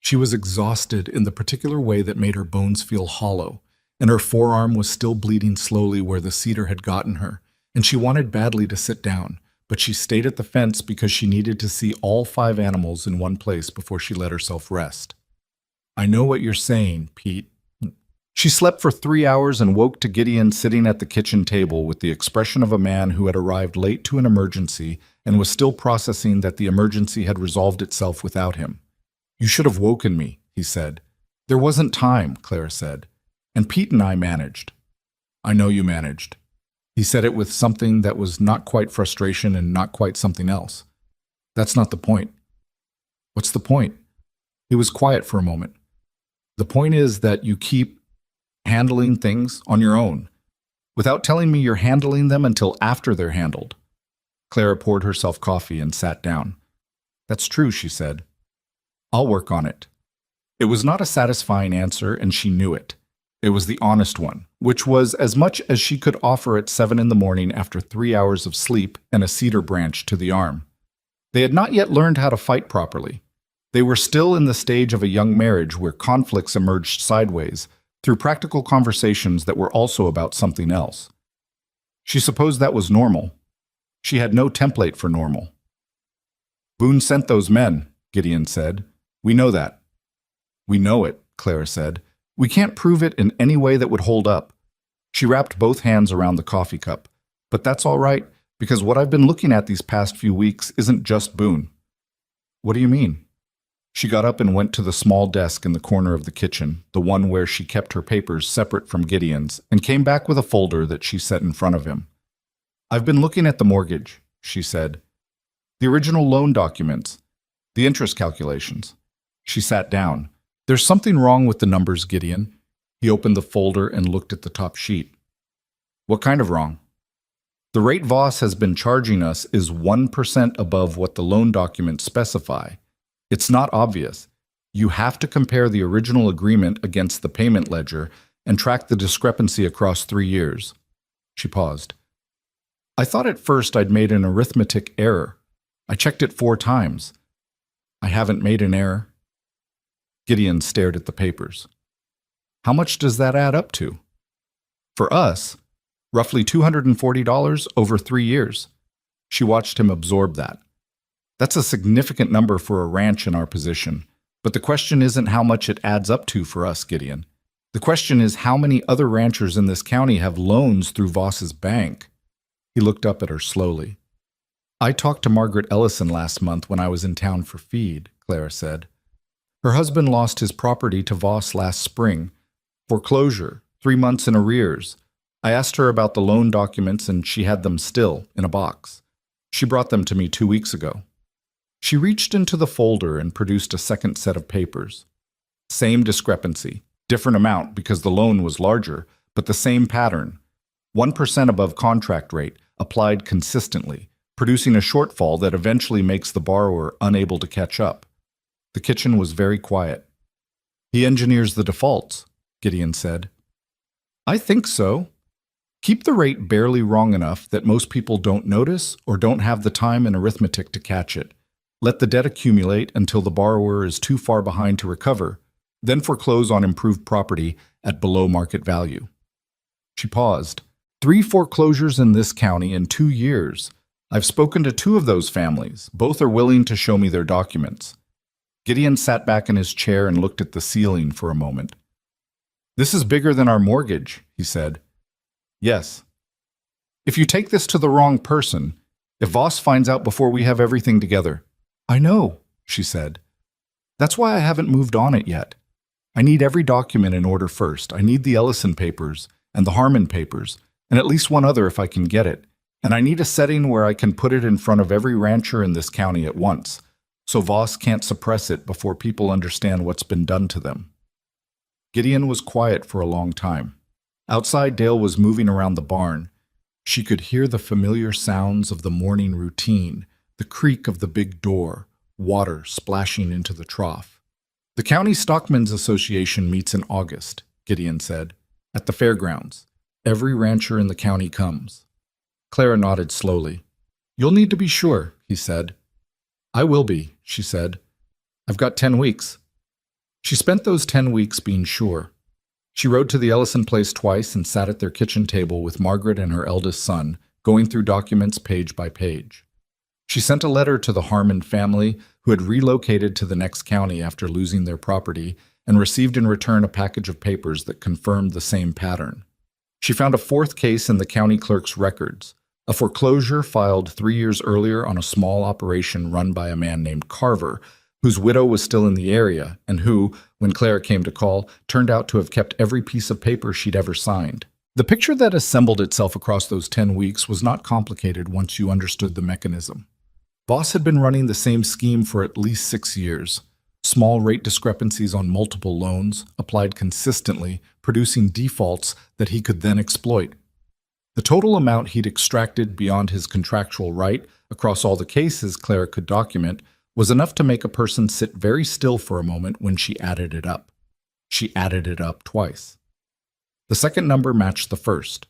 She was exhausted in the particular way that made her bones feel hollow, and her forearm was still bleeding slowly where the cedar had gotten her, and she wanted badly to sit down, but she stayed at the fence because she needed to see all 5 animals in one place before she let herself rest. "I know what you're saying, Pete." She slept for 3 hours and woke to Gideon sitting at the kitchen table with the expression of a man who had arrived late to an emergency and was still processing that the emergency had resolved itself without him. "You should have woken me," he said. "There wasn't time," Clara said. "And Pete and I managed." "I know you managed." He said it with something that was not quite frustration and not quite something else. "That's not the point." "What's the point?" He was quiet for a moment. "The point is that you keep handling things on your own, without telling me you're handling them until after they're handled." Clara poured herself coffee and sat down. "That's true," she said. "I'll work on it." It was not a satisfying answer, and she knew it. It was the honest one, which was as much as she could offer at 7 in the morning after 3 hours of sleep and a cedar branch to the arm. They had not yet learned how to fight properly. They were still in the stage of a young marriage where conflicts emerged sideways, through practical conversations that were also about something else. She supposed that was normal. She had no template for normal. "Boone sent those men," Gideon said. "We know that." "We know it," Clara said. "We can't prove it in any way that would hold up." She wrapped both hands around the coffee cup. "But that's all right, because what I've been looking at these past few weeks isn't just Boone." "What do you mean?" She got up and went to the small desk in the corner of the kitchen, the one where she kept her papers separate from Gideon's, and came back with a folder that she set in front of him. "I've been looking at the mortgage," she said. "The original loan documents, the interest calculations." She sat down. There's something wrong with the numbers, Gideon. He opened the folder and looked at the top sheet. What kind of wrong? The rate Voss has been charging us is 1% above what the loan documents specify. It's not obvious. You have to compare the original agreement against the payment ledger and track the discrepancy across 3 years. She paused. I thought at first I'd made an arithmetic error. I checked it 4 times. I haven't made an error. Gideon stared at the papers. How much does that add up to? For us, roughly $240 over 3 years. She watched him absorb that. That's a significant number for a ranch in our position. But the question isn't how much it adds up to for us, Gideon. The question is how many other ranchers in this county have loans through Voss's bank. He looked up at her slowly. I talked to Margaret Ellison last month when I was in town for feed, Clara said. Her husband lost his property to Voss last spring. Foreclosure, 3 months in arrears. I asked her about the loan documents and she had them still, in a box. She brought them to me 2 weeks ago. She reached into the folder and produced a second set of papers. Same discrepancy, different amount because the loan was larger, but the same pattern. 1% above contract rate, applied consistently, producing a shortfall that eventually makes the borrower unable to catch up. The kitchen was very quiet. He engineers the defaults, Gideon said. I think so. Keep the rate barely wrong enough that most people don't notice or don't have the time and arithmetic to catch it. Let the debt accumulate until the borrower is too far behind to recover, then foreclose on improved property at below market value. She paused. 3 foreclosures in this county in 2 years. I've spoken to 2 of those families. Both are willing to show me their documents. Gideon sat back in his chair and looked at the ceiling for a moment. This is bigger than our mortgage, he said. Yes. If you take this to the wrong person, if Voss finds out before we have everything together. I know, she said. That's why I haven't moved on it yet. I need every document in order first. I need the Ellison papers and the Harmon papers, and at least one other if I can get it. And I need a setting where I can put it in front of every rancher in this county at once, so Voss can't suppress it before people understand what's been done to them. Gideon was quiet for a long time. Outside, Dale was moving around the barn. She could hear the familiar sounds of the morning routine, the creak of the big door, water splashing into the trough. The County Stockmen's Association meets in August, Gideon said, at the fairgrounds. Every rancher in the county comes. Clara nodded slowly. You'll need to be sure, he said. I will be, she said. I've got 10 weeks. She spent those 10 weeks being sure. She rode to the Ellison place twice and sat at their kitchen table with Margaret and her eldest son, going through documents page by page. She sent a letter to the Harmon family, who had relocated to the next county after losing their property, and received in return a package of papers that confirmed the same pattern. She found a 4th case in the county clerk's records, a foreclosure filed 3 years earlier on a small operation run by a man named Carver, whose widow was still in the area and who, when Clara came to call, turned out to have kept every piece of paper she'd ever signed. The picture that assembled itself across those 10 weeks was not complicated once you understood the mechanism. Voss had been running the same scheme for at least 6 years. Small rate discrepancies on multiple loans, applied consistently, producing defaults that he could then exploit. The total amount he'd extracted beyond his contractual right, across all the cases Clara could document, was enough to make a person sit very still for a moment when she added it up. She added it up twice. The second number matched the first.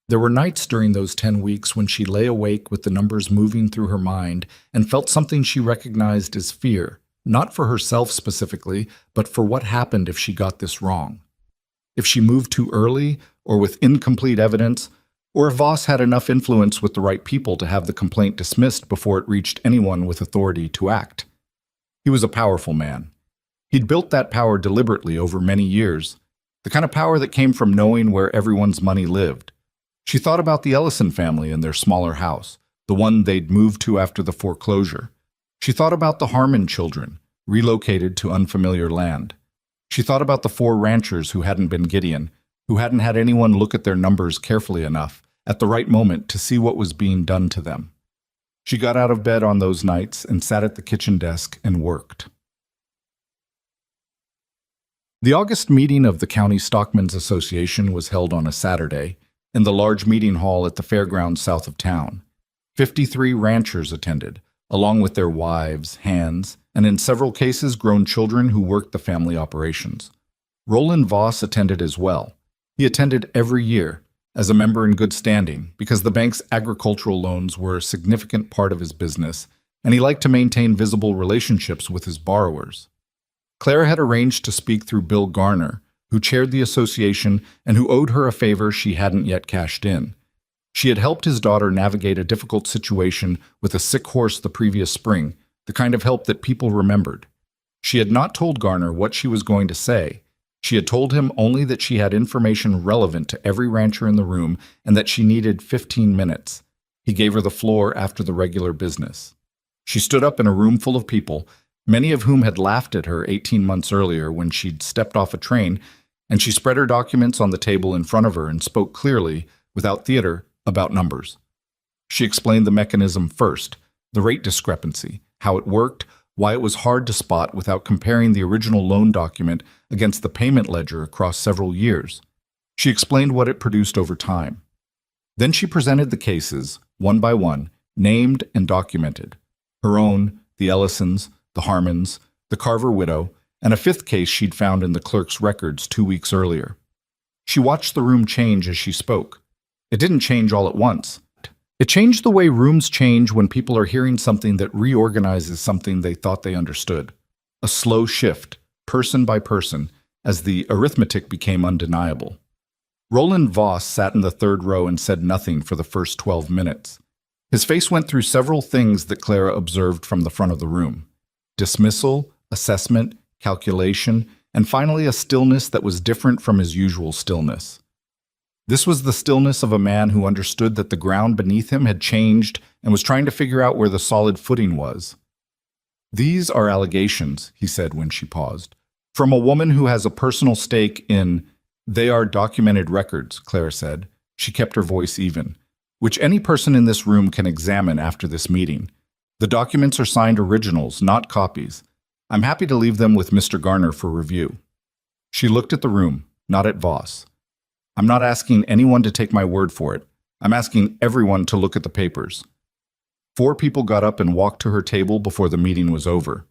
There were nights during those 10 weeks when she lay awake with the numbers moving through her mind and felt something she recognized as fear, not for herself specifically, but for what happened if she got this wrong. If she moved too early or with incomplete evidence, or if Voss had enough influence with the right people to have the complaint dismissed before it reached anyone with authority to act. He was a powerful man. He'd built that power deliberately over many years, the kind of power that came from knowing where everyone's money lived. She thought about the Ellison family and their smaller house, the one they'd moved to after the foreclosure. She thought about the Harmon children, relocated to unfamiliar land. She thought about the 4 ranchers who hadn't been Gideon, who hadn't had anyone look at their numbers carefully enough at the right moment to see what was being done to them. She got out of bed on those nights and sat at the kitchen desk and worked. The August meeting of the County Stockmen's Association was held on a Saturday in the large meeting hall at the fairgrounds south of town. 53 ranchers attended, along with their wives, hands, and in several cases grown children who worked the family operations. Roland Voss attended as well. He attended every year, as a member in good standing, because the bank's agricultural loans were a significant part of his business, and he liked to maintain visible relationships with his borrowers. Clara had arranged to speak through Bill Garner, who chaired the association and who owed her a favor she hadn't yet cashed in. She had helped his daughter navigate a difficult situation with a sick horse the previous spring, the kind of help that people remembered. She had not told Garner what she was going to say. She had told him only that she had information relevant to every rancher in the room and that she needed 15 minutes. He gave her the floor after the regular business. She stood up in a room full of people, many of whom had laughed at her 18 months earlier when she'd stepped off a train, and she spread her documents on the table in front of her and spoke clearly, without theater, about numbers. She explained the mechanism first, the rate discrepancy, how it worked, why it was hard to spot without comparing the original loan document against the payment ledger across several years. She explained what it produced over time. Then she presented the cases, one by one, named and documented. Her own, the Ellisons, the Harmons, the Carver widow, and a fifth case she'd found in the clerk's records 2 weeks earlier. She watched the room change as she spoke. It didn't change all at once. It changed the way rooms change when people are hearing something that reorganizes something they thought they understood. A slow shift, person by person, as the arithmetic became undeniable. Roland Voss sat in the third row and said nothing for the first 12 minutes. His face went through several things that Clara observed from the front of the room. Dismissal, assessment, calculation, and finally a stillness that was different from his usual stillness. This was the stillness of a man who understood that the ground beneath him had changed and was trying to figure out where the solid footing was. "These are allegations," he said when she paused, "from a woman who has a personal stake in—" "They are documented records," Clara said. She kept her voice even, "which any person in this room can examine after this meeting. The documents are signed originals, not copies. I'm happy to leave them with Mr. Garner for review." She looked at the room, not at Voss. "I'm not asking anyone to take my word for it. I'm asking everyone to look at the papers." 4 people got up and walked to her table before the meeting was over.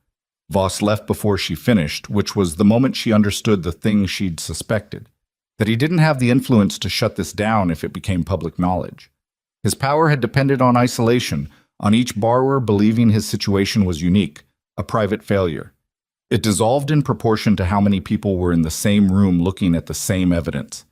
Voss left before she finished, which was the moment she understood the thing she'd suspected, that he didn't have the influence to shut this down if it became public knowledge. His power had depended on isolation, on each borrower believing his situation was unique, a private failure. It dissolved in proportion to how many people were in the same room looking at the same evidence.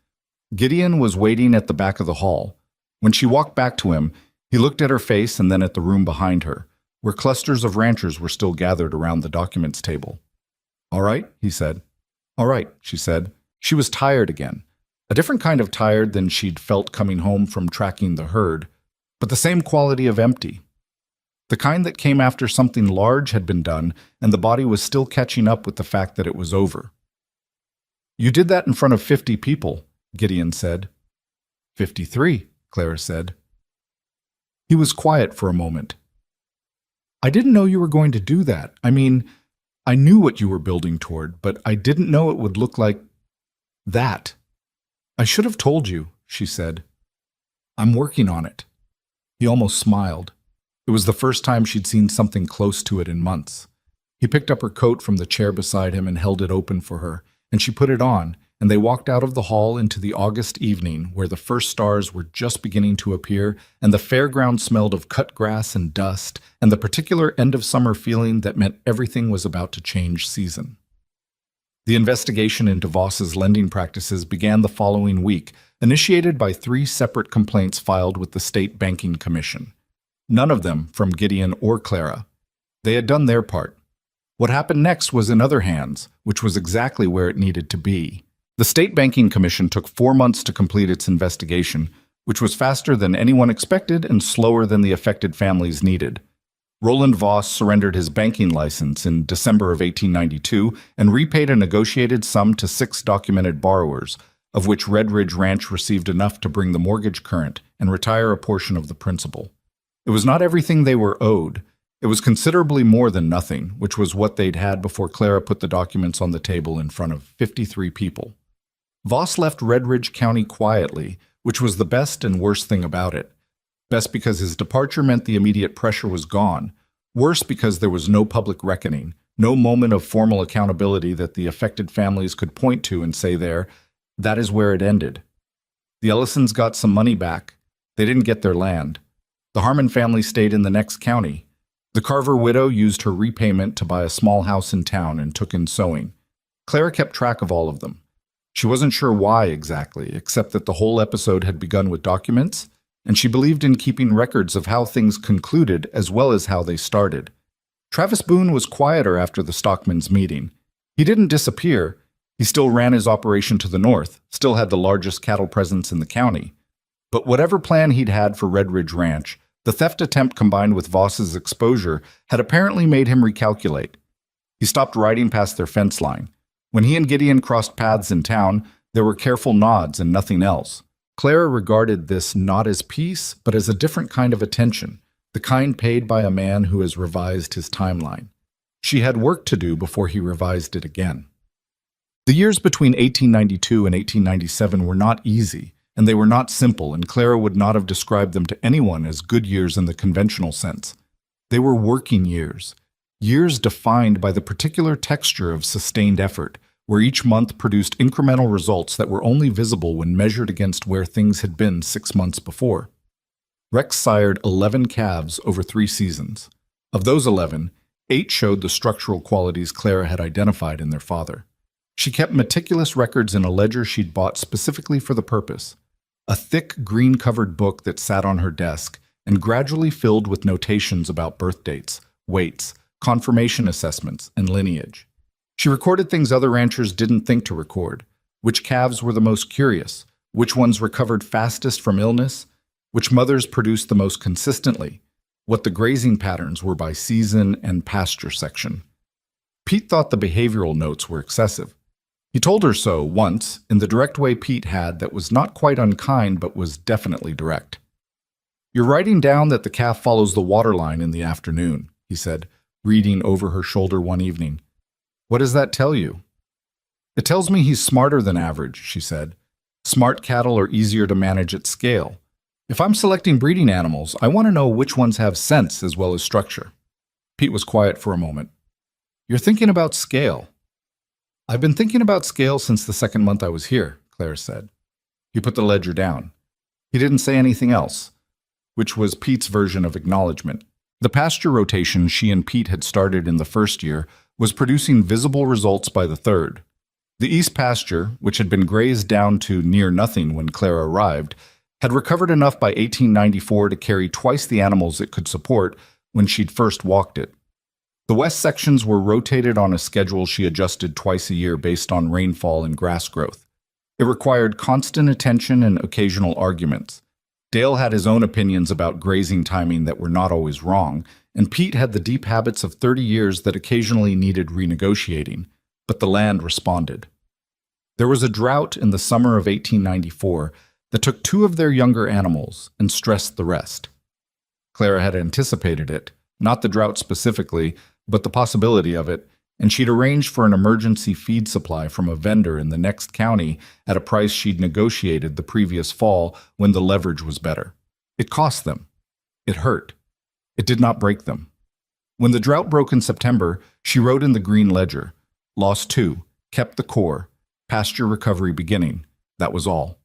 Gideon was waiting at the back of the hall. When she walked back to him, he looked at her face and then at the room behind her, where clusters of ranchers were still gathered around the documents table. "All right," he said. "All right," she said. She was tired again, a different kind of tired than she'd felt coming home from tracking the herd, but the same quality of empty. The kind that came after something large had been done and the body was still catching up with the fact that it was over. "You did that in front of 50 people, Gideon said. 53, Clara said. He was quiet for a moment. "I didn't know you were going to do that. I mean, I knew what you were building toward, but I didn't know it would look like that. I should have told you," she said. "I'm working on it." He almost smiled. It was the first time she'd seen something close to it in months. He picked up her coat from the chair beside him and held it open for her, and she put it on, and they walked out of the hall into the August evening where the first stars were just beginning to appear, and the fairground smelled of cut grass and dust, and the particular end-of-summer feeling that meant everything was about to change season. The investigation into Voss's lending practices began the following week, initiated by 3 separate complaints filed with the State Banking Commission. None of them from Gideon or Clara. They had done their part. What happened next was in other hands, which was exactly where it needed to be. The State Banking Commission took 4 months to complete its investigation, which was faster than anyone expected and slower than the affected families needed. Roland Voss surrendered his banking license in December of 1892 and repaid a negotiated sum to 6 documented borrowers, of which Red Ridge Ranch received enough to bring the mortgage current and retire a portion of the principal. It was not everything they were owed. It was considerably more than nothing, which was what they'd had before Clara put the documents on the table in front of 53 people. Voss left Red Ridge County quietly, which was the best and worst thing about it. Best because his departure meant the immediate pressure was gone. Worse because there was no public reckoning, no moment of formal accountability that the affected families could point to and say that is where it ended. The Ellisons got some money back. They didn't get their land. The Harmon family stayed in the next county. The Carver widow used her repayment to buy a small house in town and took in sewing. Clara kept track of all of them. She wasn't sure why exactly, except that the whole episode had begun with documents, and she believed in keeping records of how things concluded as well as how they started. Travis Boone was quieter after the stockmen's meeting. He didn't disappear. He still ran his operation to the north, still had the largest cattle presence in the county. But whatever plan he'd had for Red Ridge Ranch, the theft attempt combined with Voss's exposure had apparently made him recalculate. He stopped riding past their fence line. When he and Gideon crossed paths in town, there were careful nods and nothing else. Clara regarded this not as peace, but as a different kind of attention, the kind paid by a man who has revised his timeline. She had work to do before he revised it again. The years between 1892 and 1897 were not easy, and they were not simple, and Clara would not have described them to anyone as good years in the conventional sense. They were working years, years defined by the particular texture of sustained effort, where each month produced incremental results that were only visible when measured against where things had been 6 months before. Rex sired 11 calves over 3 seasons. Of those 11, 8 showed the structural qualities Clara had identified in their father. She kept meticulous records in a ledger she'd bought specifically for the purpose, a thick green-covered book that sat on her desk and gradually filled with notations about birth dates, weights, confirmation assessments, and lineage. She recorded things other ranchers didn't think to record: which calves were the most curious, which ones recovered fastest from illness, which mothers produced the most consistently, what the grazing patterns were by season and pasture section. Pete thought the behavioral notes were excessive. He told her so once, in the direct way Pete had that was not quite unkind but was definitely direct. "You're writing down that the calf follows the water line in the afternoon," he said, reading over her shoulder one evening. "What does that tell you?" "It tells me he's smarter than average," she said. "Smart cattle are easier to manage at scale. If I'm selecting breeding animals, I want to know which ones have sense as well as structure." Pete was quiet for a moment. "You're thinking about scale." "I've been thinking about scale since the second month I was here," Claire said. He put the ledger down. He didn't say anything else, which was Pete's version of acknowledgement. The pasture rotation she and Pete had started in the first year was producing visible results by the third. The east pasture, which had been grazed down to near nothing when Clara arrived, had recovered enough by 1894 to carry twice the animals it could support when she'd first walked it. The west sections were rotated on a schedule she adjusted twice a year based on rainfall and grass growth. It required constant attention and occasional arguments. Dale had his own opinions about grazing timing that were not always wrong, and Pete had the deep habits of 30 years that occasionally needed renegotiating, but the land responded. There was a drought in the summer of 1894 that took 2 of their younger animals and stressed the rest. Clara had anticipated it, not the drought specifically, but the possibility of it, and she'd arranged for an emergency feed supply from a vendor in the next county at a price she'd negotiated the previous fall when the leverage was better. It cost them. It hurt. It did not break them. When the drought broke in September, she wrote in the green ledger, "Lost 2, kept the core, pasture recovery beginning." That was all.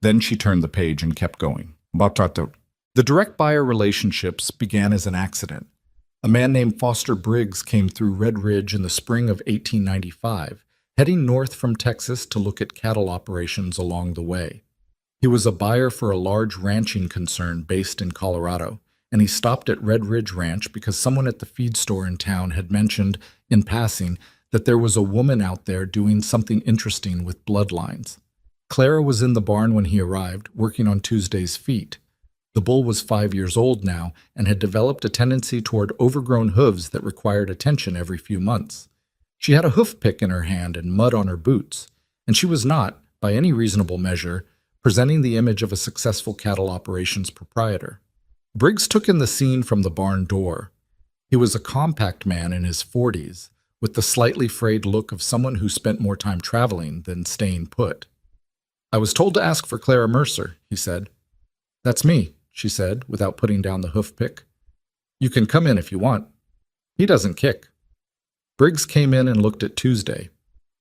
Then she turned the page and kept going. The direct buyer relationships began as an accident. A man named Foster Briggs came through Red Ridge in the spring of 1895, heading north from Texas to look at cattle operations along the way. He was a buyer for a large ranching concern based in Colorado, and he stopped at Red Ridge Ranch because someone at the feed store in town had mentioned, in passing, that there was a woman out there doing something interesting with bloodlines. Clara was in the barn when he arrived, working on Tuesday's feet. The bull was 5 years old now and had developed a tendency toward overgrown hooves that required attention every few months. She had a hoof pick in her hand and mud on her boots, and she was not, by any reasonable measure, presenting the image of a successful cattle operations proprietor. Briggs took in the scene from the barn door. He was a compact man in his 40s, with the slightly frayed look of someone who spent more time traveling than staying put. "I was told to ask for Clara Mercer," he said. "That's me," she said, without putting down the hoof pick. "You can come in if you want. He doesn't kick." Briggs came in and looked at Tuesday,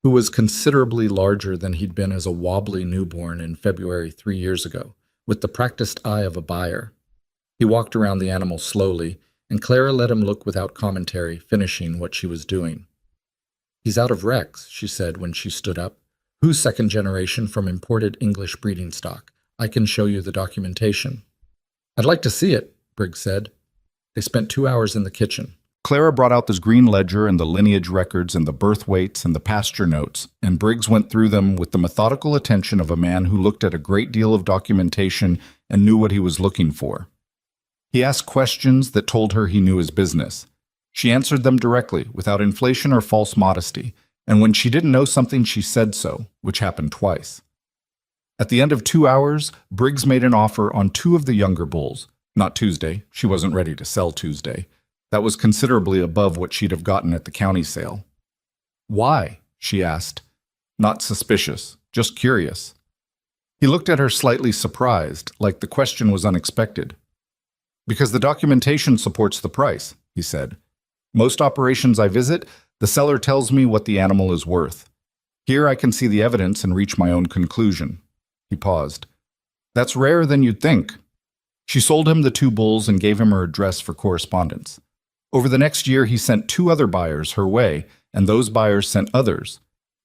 who was considerably larger than he'd been as a wobbly newborn in February 3 years ago, with the practiced eye of a buyer. He walked around the animal slowly, and Clara let him look without commentary, finishing what she was doing. "He's out of Rex," she said when she stood up. "Who's second generation from imported English breeding stock? I can show you the documentation." "I'd like to see it," Briggs said. They spent 2 hours in the kitchen. Clara brought out the green ledger and the lineage records and the birth weights and the pasture notes, and Briggs went through them with the methodical attention of a man who looked at a great deal of documentation and knew what he was looking for. He asked questions that told her he knew his business. She answered them directly, without inflation or false modesty, and when she didn't know something, she said so, which happened twice. At the end of 2 hours, Briggs made an offer on 2 of the younger bulls. Not Tuesday. She wasn't ready to sell Tuesday. That was considerably above what she'd have gotten at the county sale. "Why?" she asked. Not suspicious, just curious. He looked at her slightly surprised, like the question was unexpected. "Because the documentation supports the price," he said. "Most operations I visit, the seller tells me what the animal is worth. Here I can see the evidence and reach my own conclusion." He paused. "That's rarer than you'd think." She sold him the 2 bulls and gave him her address for correspondence. Over the next year, he sent 2 other buyers her way, and those buyers sent others.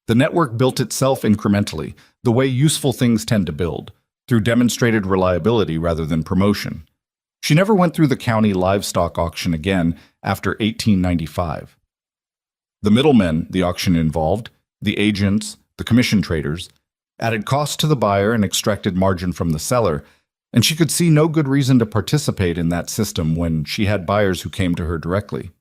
The network built itself incrementally, the way useful things tend to build, through demonstrated reliability rather than promotion. She never went through the county livestock auction again after 1895. The middlemen the auction involved, the agents, the commission traders, added cost to the buyer and extracted margin from the seller, and she could see no good reason to participate in that system when she had buyers who came to her directly.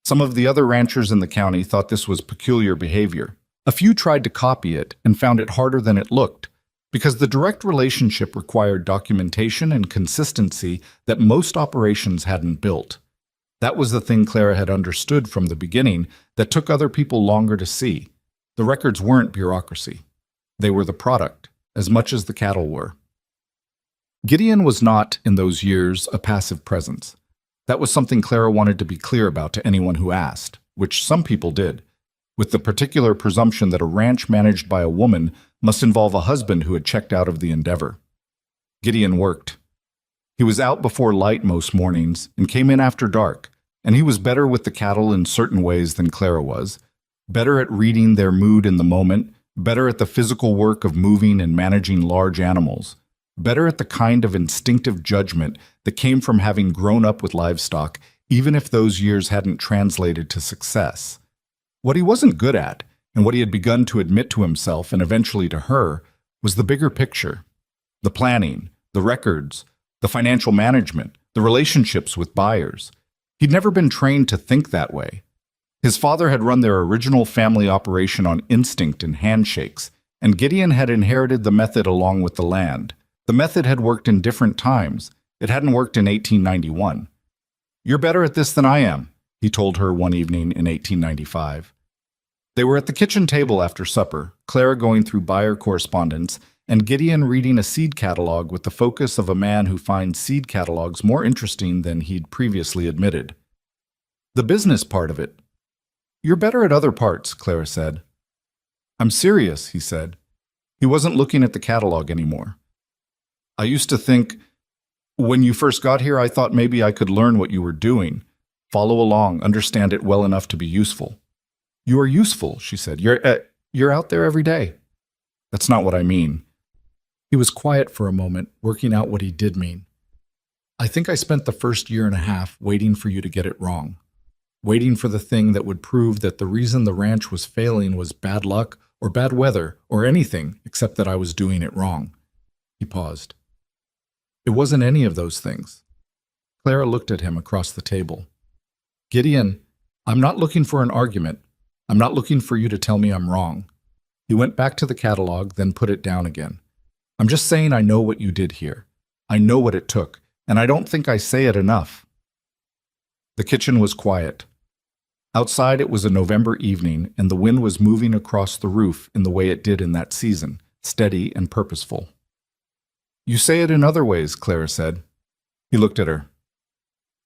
Some of the other ranchers in the county thought this was peculiar behavior. A few tried to copy it and found it harder than it looked, because the direct relationship required documentation and consistency that most operations hadn't built. That was the thing Clara had understood from the beginning that took other people longer to see. The records weren't bureaucracy. They were the product, as much as the cattle were. Gideon was not, in those years, a passive presence. That was something Clara wanted to be clear about to anyone who asked, which some people did, with the particular presumption that a ranch managed by a woman must involve a husband who had checked out of the endeavor. Gideon worked. He was out before light most mornings and came in after dark, and he was better with the cattle in certain ways than Clara was, better at reading their mood in the moment, better at the physical work of moving and managing large animals, better at the kind of instinctive judgment that came from having grown up with livestock, even if those years hadn't translated to success. What he wasn't good at, and what he had begun to admit to himself and eventually to her, was the bigger picture. The planning, the records, the financial management, the relationships with buyers. He'd never been trained to think that way. His father had run their original family operation on instinct and handshakes, and Gideon had inherited the method along with the land. The method had worked in different times. It hadn't worked in 1891. "You're better at this than I am," he told her one evening in 1895. They were at the kitchen table after supper, Clara going through buyer correspondence, and Gideon reading a seed catalog with the focus of a man who finds seed catalogs more interesting than he'd previously admitted. "The business part of it." "You're better at other parts," Clara said. "I'm serious," he said. He wasn't looking at the catalog anymore. "I used to think, when you first got here, I thought maybe I could learn what you were doing, follow along, understand it well enough to be useful." "You are useful," she said. You're out there every day." "That's not what I mean." He was quiet for a moment, working out what he did mean. "I think I spent the first 1.5 years waiting for you to get it wrong, waiting for the thing that would prove that the reason the ranch was failing was bad luck or bad weather or anything except that I was doing it wrong." He paused. "It wasn't any of those things." Clara looked at him across the table. "Gideon, I'm not looking for an argument. I'm not looking for you to tell me I'm wrong." He went back to the catalog, then put it down again. "I'm just saying I know what you did here. I know what it took, and I don't think I say it enough." The kitchen was quiet. Outside it was a November evening, and the wind was moving across the roof in the way it did in that season, steady and purposeful. "You say it in other ways," Clara said. He looked at her.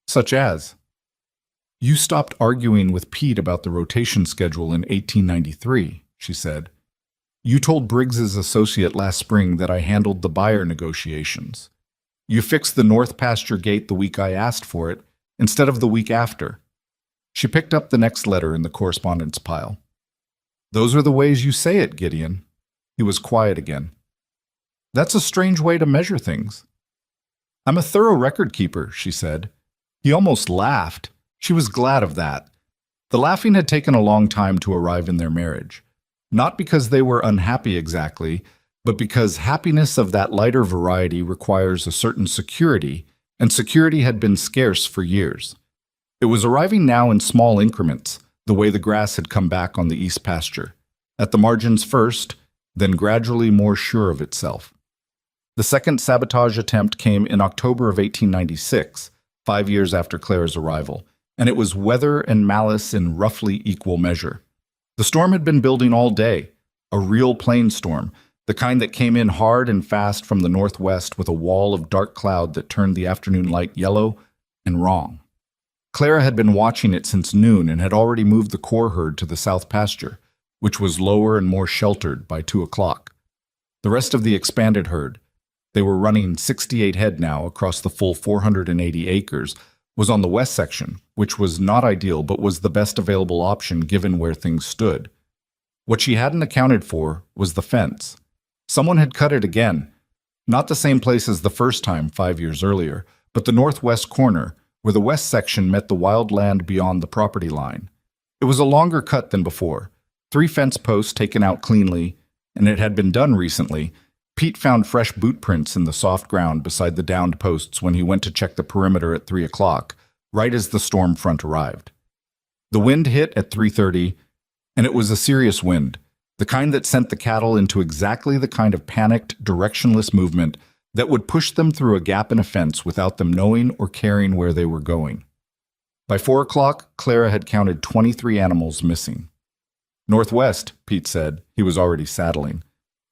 "Such as?" "You stopped arguing with Pete about the rotation schedule in 1893, she said. "You told Briggs's associate last spring that I handled the buyer negotiations. You fixed the north pasture gate the week I asked for it, instead of the week after." She picked up the next letter in the correspondence pile. "Those are the ways you say it, Gideon." He was quiet again. "That's a strange way to measure things." "I'm a thorough record keeper," she said. He almost laughed. She was glad of that. The laughing had taken a long time to arrive in their marriage. Not because they were unhappy exactly, but because happiness of that lighter variety requires a certain security, and security had been scarce for years. It was arriving now in small increments, the way the grass had come back on the east pasture. At the margins first, then gradually more sure of itself. The second sabotage attempt came in October of 1896, 5 years after Clara's arrival, and it was weather and malice in roughly equal measure. The storm had been building all day, a real plain storm, the kind that came in hard and fast from the northwest with a wall of dark cloud that turned the afternoon light yellow and wrong. Clara had been watching it since noon and had already moved the core herd to the south pasture, which was lower and more sheltered, by 2 o'clock. The rest of the expanded herd, they were running 68 head now across the full 480 acres, was on the west section, which was not ideal but was the best available option given where things stood. What she hadn't accounted for was the fence. Someone had cut it again, not the same place as the first time 5 years earlier, but the northwest corner, where the west section met the wild land beyond the property line. It was a longer cut than before, 3 fence posts taken out cleanly, and it had been done recently. Pete found fresh boot prints in the soft ground beside the downed posts when he went to check the perimeter at 3 o'clock, right as the storm front arrived. The wind hit at 3:30, and it was a serious wind, the kind that sent the cattle into exactly the kind of panicked, directionless movement that would push them through a gap in a fence without them knowing or caring where they were going. By 4 o'clock, Clara had counted 23 animals missing. "Northwest," Pete said. He was already saddling.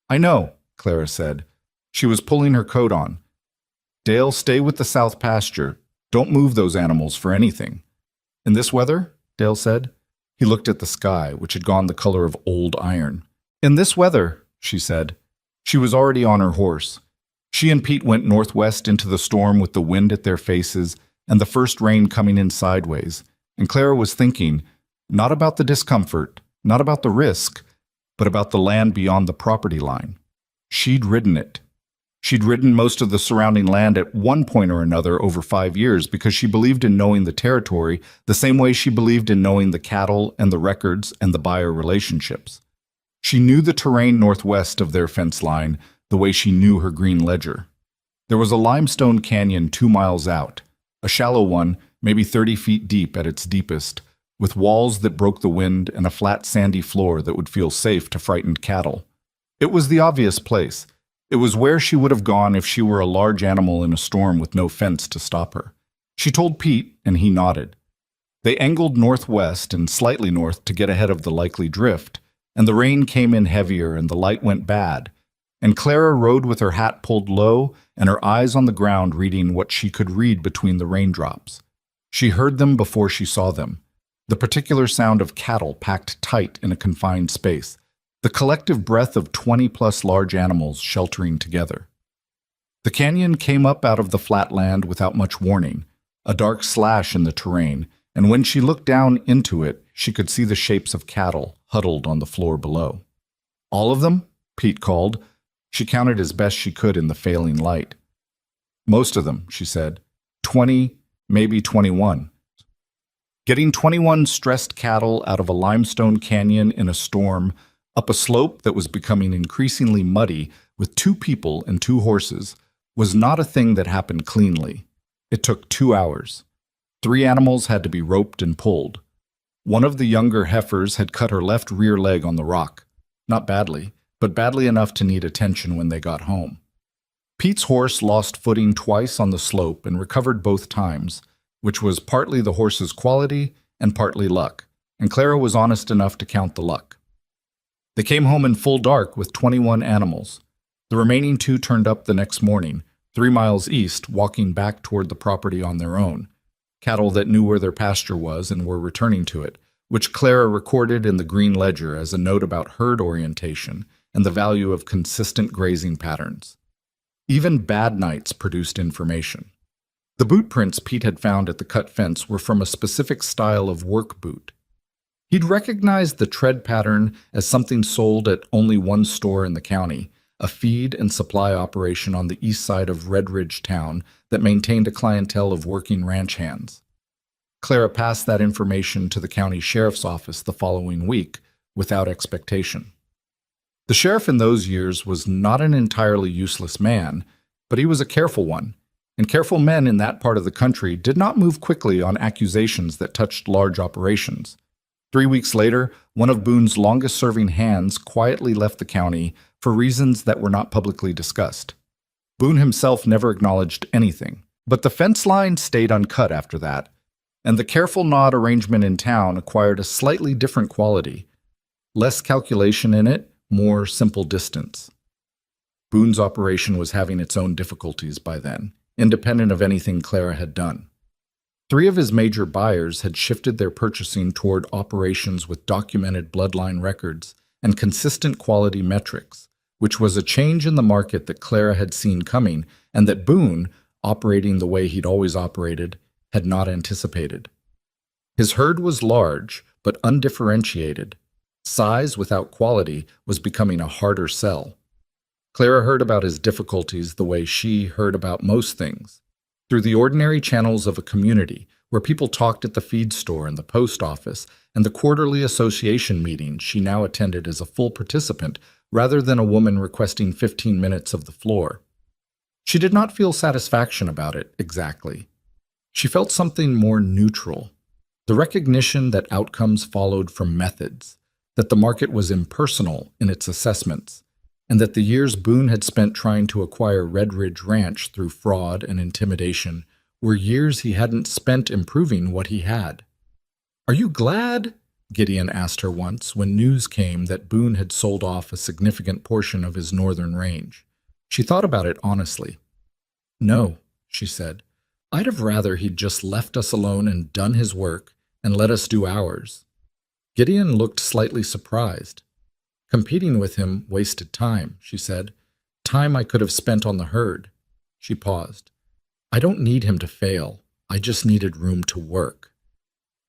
"I know," Clara said. She was pulling her coat on. "Dale, stay with the south pasture. Don't move those animals for anything." "In this weather?" Dale said. He looked at the sky, which had gone the color of old iron. "In this weather," she said. She was already on her horse. She and Pete went northwest into the storm with the wind at their faces and the first rain coming in sideways, and Clara was thinking, not about the discomfort, not about the risk, but about the land beyond the property line. She'd ridden it. She'd ridden most of the surrounding land at one point or another over 5 years because she believed in knowing the territory the same way she believed in knowing the cattle and the records and the buyer relationships. She knew the terrain northwest of their fence line the way she knew her green ledger. There was a limestone canyon 2 miles out, a shallow one, maybe 30 feet deep at its deepest, with walls that broke the wind and a flat sandy floor that would feel safe to frightened cattle. It was the obvious place. It was where she would have gone if she were a large animal in a storm with no fence to stop her. She told Pete, and he nodded. They angled northwest and slightly north to get ahead of the likely drift, and the rain came in heavier and the light went bad, and Clara rode with her hat pulled low and her eyes on the ground reading what she could read between the raindrops. She heard them before she saw them, the particular sound of cattle packed tight in a confined space, the collective breath of 20-plus large animals sheltering together. The canyon came up out of the flat land without much warning, a dark slash in the terrain, and when she looked down into it, she could see the shapes of cattle huddled on the floor below. "All of them?" Pete called. She counted as best she could in the failing light. "Most of them," she said. 20, maybe 21. Getting 21 stressed cattle out of a limestone canyon in a storm, up a slope that was becoming increasingly muddy with 2 people and 2 horses, was not a thing that happened cleanly. It took 2 hours. 3 animals had to be roped and pulled. One of the younger heifers had cut her left rear leg on the rock. Not badly, but badly enough to need attention when they got home. Pete's horse lost footing twice on the slope and recovered both times, which was partly the horse's quality and partly luck, and Clara was honest enough to count the luck. They came home in full dark with 21 animals. The remaining 2 turned up the next morning, 3 miles east, walking back toward the property on their own, cattle that knew where their pasture was and were returning to it, which Clara recorded in the green ledger as a note about herd orientation and the value of consistent grazing patterns. Even bad nights produced information. The boot prints Pete had found at the cut fence were from a specific style of work boot. He'd recognized the tread pattern as something sold at only one store in the county, a feed and supply operation on the east side of Red Ridge town that maintained a clientele of working ranch hands. Clara passed that information to the county sheriff's office the following week without expectation. The sheriff in those years was not an entirely useless man, but he was a careful one, and careful men in that part of the country did not move quickly on accusations that touched large operations. 3 weeks later, one of Boone's longest-serving hands quietly left the county for reasons that were not publicly discussed. Boone himself never acknowledged anything, but the fence line stayed uncut after that, and the careful knot arrangement in town acquired a slightly different quality. Less calculation in it, more simple distance. Boone's operation was having its own difficulties by then, independent of anything Clara had done. 3 of his major buyers had shifted their purchasing toward operations with documented bloodline records and consistent quality metrics, which was a change in the market that Clara had seen coming and that Boone, operating the way he'd always operated, had not anticipated. His herd was large, but undifferentiated. Size without quality was becoming a harder sell. Clara heard about his difficulties the way she heard about most things, through the ordinary channels of a community where people talked at the feed store and the post office and the quarterly association meetings she now attended as a full participant rather than a woman requesting 15 minutes of the floor. She did not feel satisfaction about it, exactly. She felt something more neutral, the recognition that outcomes followed from methods, that the market was impersonal in its assessments, and that the years Boone had spent trying to acquire Red Ridge Ranch through fraud and intimidation were years he hadn't spent improving what he had. "Are you glad?" Gideon asked her once when news came that Boone had sold off a significant portion of his northern range. She thought about it honestly. "No," she said. "I'd have rather he'd just left us alone and done his work and let us do ours." Gideon looked slightly surprised. "Competing with him wasted time," she said. "Time I could have spent on the herd." She paused. "I don't need him to fail. I just needed room to work."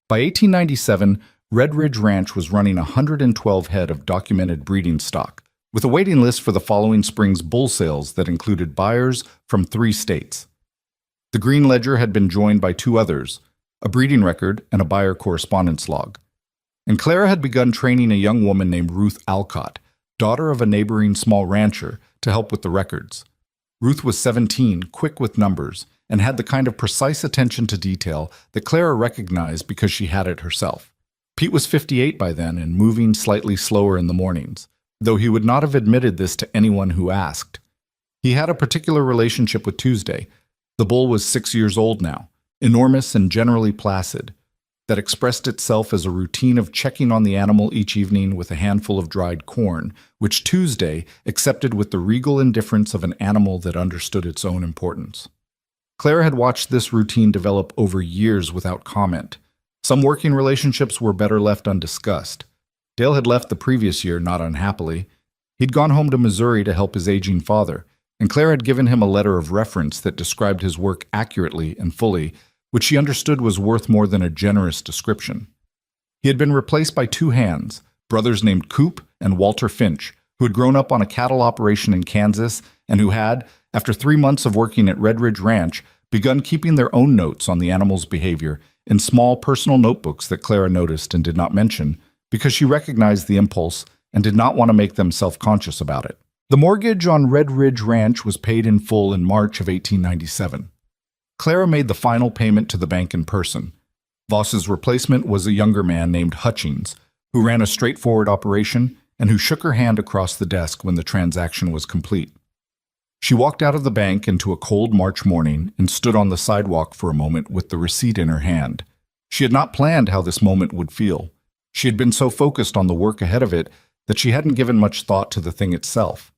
By 1897, Red Ridge Ranch was running 112 head of documented breeding stock, with a waiting list for the following spring's bull sales that included buyers from 3 states. The Green Ledger had been joined by 2 others, a breeding record and a buyer correspondence log. And Clara had begun training a young woman named Ruth Alcott, daughter of a neighboring small rancher, to help with the records. Ruth was 17, quick with numbers, and had the kind of precise attention to detail that Clara recognized because she had it herself. Pete was 58 by then and moving slightly slower in the mornings, though he would not have admitted this to anyone who asked. He had a particular relationship with Tuesday. The bull was 6 years old now, enormous and generally placid, that expressed itself as a routine of checking on the animal each evening with a handful of dried corn, which Tuesday accepted with the regal indifference of an animal that understood its own importance. Clara had watched this routine develop over years without comment. Some working relationships were better left undiscussed. Dale had left the previous year not unhappily. He'd gone home to Missouri to help his aging father, and Clara had given him a letter of reference that described his work accurately and fully, which she understood was worth more than a generous description. He had been replaced by 2 hands, brothers named Coop and Walter Finch, who had grown up on a cattle operation in Kansas and who had, after 3 months of working at Red Ridge Ranch, begun keeping their own notes on the animal's behavior in small personal notebooks that Clara noticed and did not mention because she recognized the impulse and did not want to make them self-conscious about it. The mortgage on Red Ridge Ranch was paid in full in March of 1897. Clara made the final payment to the bank in person. Voss's replacement was a younger man named Hutchings, who ran a straightforward operation and who shook her hand across the desk when the transaction was complete. She walked out of the bank into a cold March morning and stood on the sidewalk for a moment with the receipt in her hand. She had not planned how this moment would feel. She had been so focused on the work ahead of it that she hadn't given much thought to the thing itself.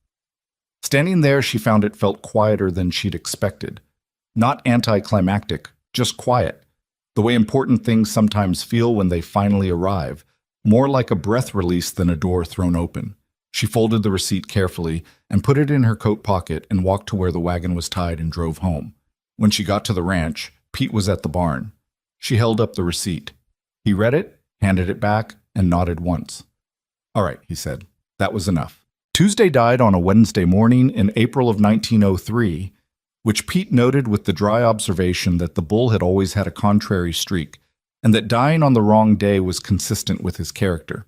Standing there, she found it felt quieter than she'd expected. Not anticlimactic, just quiet. The way important things sometimes feel when they finally arrive, more like a breath release than a door thrown open. She folded the receipt carefully and put it in her coat pocket and walked to where the wagon was tied and drove home. When she got to the ranch, Pete was at the barn. She held up the receipt. He read it, handed it back, and nodded once. "All right," he said. "That was enough." Tuesday died on a Wednesday morning in April of 1903, which Pete noted with the dry observation that the bull had always had a contrary streak, and that dying on the wrong day was consistent with his character.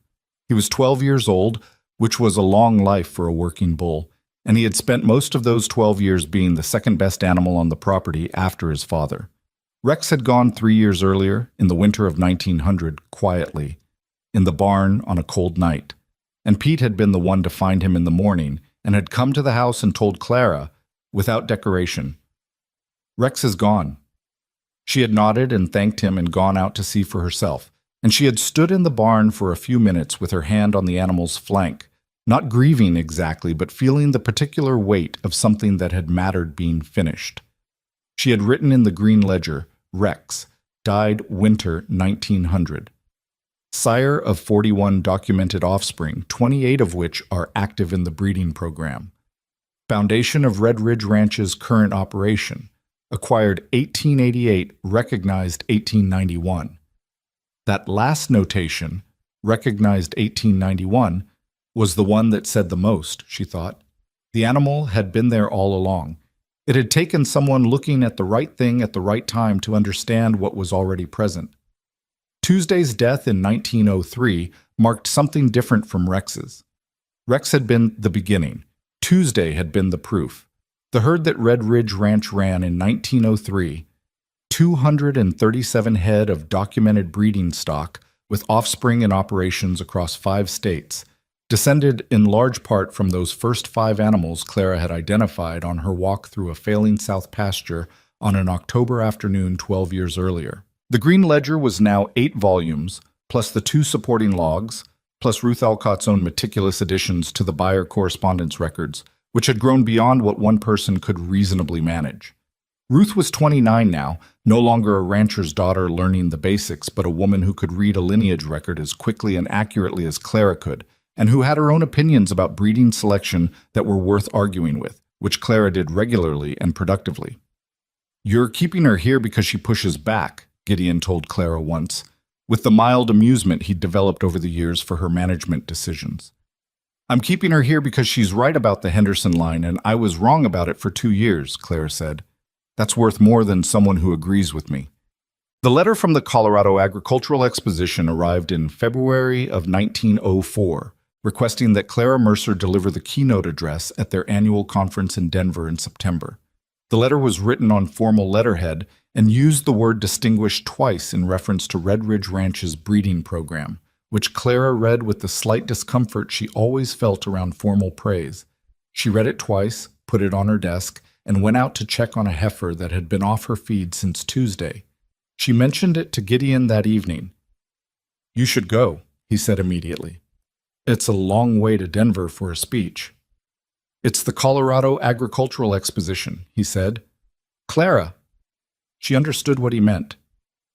He was 12 years old, which was a long life for a working bull, and he had spent most of those 12 years being the second best animal on the property after his father. Rex had gone 3 years earlier, in the winter of 1900, quietly, in the barn on a cold night, and Pete had been the one to find him in the morning and had come to the house and told Clara, without decoration, "Rex is gone." She had nodded and thanked him and gone out to see for herself, and she had stood in the barn for a few minutes with her hand on the animal's flank, not grieving exactly, but feeling the particular weight of something that had mattered being finished. She had written in the green ledger, "Rex, died winter 1900. Sire of 41 documented offspring, 28 of which are active in the breeding program. Foundation of Red Ridge Ranch's current operation. Acquired 1888, recognized 1891. That last notation, recognized 1891, was the one that said the most, she thought. The animal had been there all along. It had taken someone looking at the right thing at the right time to understand what was already present. Tuesday's death in 1903 marked something different from Rex's. Rex had been the beginning. Tuesday had been the proof. The herd that Red Ridge Ranch ran in 1903, 237 head of documented breeding stock with offspring in operations across 5 states, descended in large part from those first 5 animals Clara had identified on her walk through a failing south pasture on an October afternoon 12 years earlier. The Green Ledger was now 8 volumes, plus the 2 supporting logs, plus Ruth Alcott's own meticulous additions to the buyer correspondence records, which had grown beyond what one person could reasonably manage. Ruth was 29 now, no longer a rancher's daughter learning the basics, but a woman who could read a lineage record as quickly and accurately as Clara could, and who had her own opinions about breeding selection that were worth arguing with, which Clara did regularly and productively. "You're keeping her here because she pushes back," Gideon told Clara once, with the mild amusement he'd developed over the years for her management decisions. "I'm keeping her here because she's right about the Henderson line, and I was wrong about it for 2 years, Clara said. "That's worth more than someone who agrees with me." The letter from the Colorado Agricultural Exposition arrived in February of 1904, requesting that Clara Mercer deliver the keynote address at their annual conference in Denver in September. The letter was written on formal letterhead and used the word distinguished twice in reference to Red Ridge Ranch's breeding program, which Clara read with the slight discomfort she always felt around formal praise. She read it twice, put it on her desk, and went out to check on a heifer that had been off her feed since Tuesday. She mentioned it to Gideon that evening. "You should go," he said immediately. "It's a long way to Denver for a speech." "It's the Colorado Agricultural Exposition," he said. "Clara." She understood what he meant.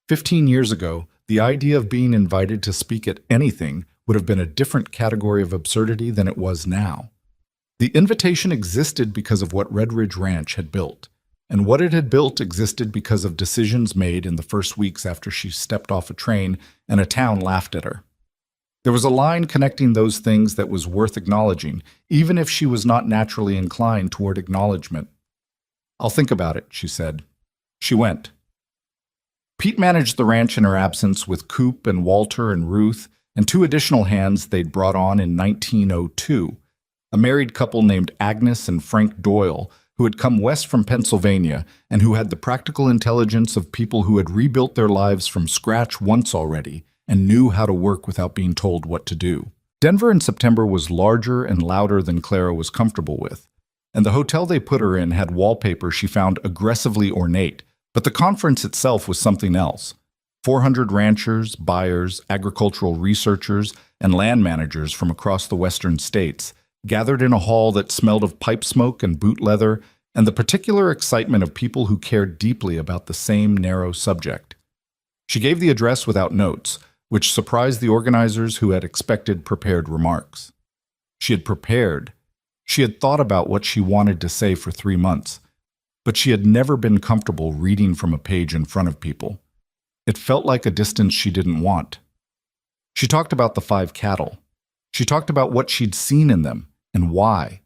15 years ago, the idea of being invited to speak at anything would have been a different category of absurdity than it was now. The invitation existed because of what Red Ridge Ranch had built, and what it had built existed because of decisions made in the first weeks after she stepped off a train and a town laughed at her. There was a line connecting those things that was worth acknowledging, even if she was not naturally inclined toward acknowledgement. "I'll think about it," she said. She went. Pete managed the ranch in her absence with Coop and Walter and Ruth and 2 additional hands they'd brought on in 1902, a married couple named Agnes and Frank Doyle, who had come west from Pennsylvania and who had the practical intelligence of people who had rebuilt their lives from scratch once already and knew how to work without being told what to do. Denver in September was larger and louder than Clara was comfortable with. and the hotel they put her in had wallpaper she found aggressively ornate, but the conference itself was something else. 400 ranchers, buyers, agricultural researchers, and land managers from across the western states gathered in a hall that smelled of pipe smoke and boot leather and the particular excitement of people who cared deeply about the same narrow subject. She gave the address without notes, which surprised the organizers who had expected prepared remarks. She had prepared. She had thought about what she wanted to say for 3 months, but she had never been comfortable reading from a page in front of people. It felt like a distance she didn't want. She talked about the 5 cattle. She talked about what she'd seen in them and why,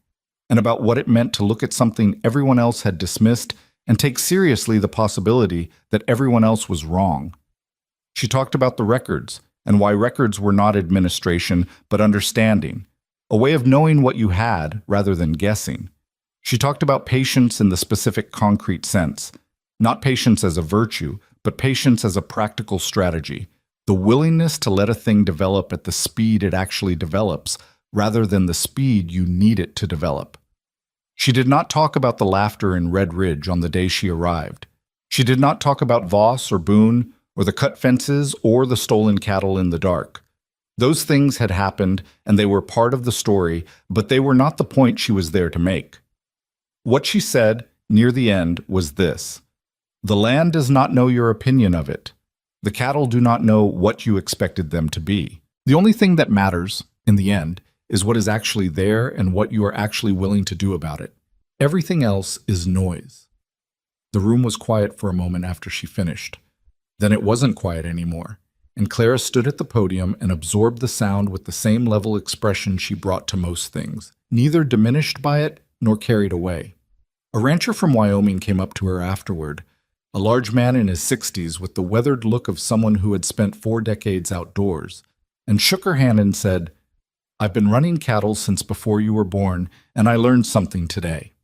and about what it meant to look at something everyone else had dismissed and take seriously the possibility that everyone else was wrong. She talked about the records and why records were not administration but understanding, a way of knowing what you had rather than guessing. She talked about patience in the specific concrete sense, not patience as a virtue, but patience as a practical strategy, the willingness to let a thing develop at the speed it actually develops, rather than the speed you need it to develop. She did not talk about the laughter in Red Ridge on the day she arrived. She did not talk about Voss or Boone, or the cut fences, or the stolen cattle in the dark. Those things had happened, and they were part of the story, but they were not the point she was there to make. What she said, near the end, was this: "The land does not know your opinion of it. The cattle do not know what you expected them to be. The only thing that matters, in the end, is what is actually there and what you are actually willing to do about it. Everything else is noise." The room was quiet for a moment after she finished. Then it wasn't quiet anymore, and Clara stood at the podium and absorbed the sound with the same level expression she brought to most things, neither diminished by it nor carried away. A rancher from Wyoming came up to her afterward, a large man in his 60s with the weathered look of someone who had spent 4 decades outdoors, and shook her hand and said, "I've been running cattle since before you were born, and I learned something today."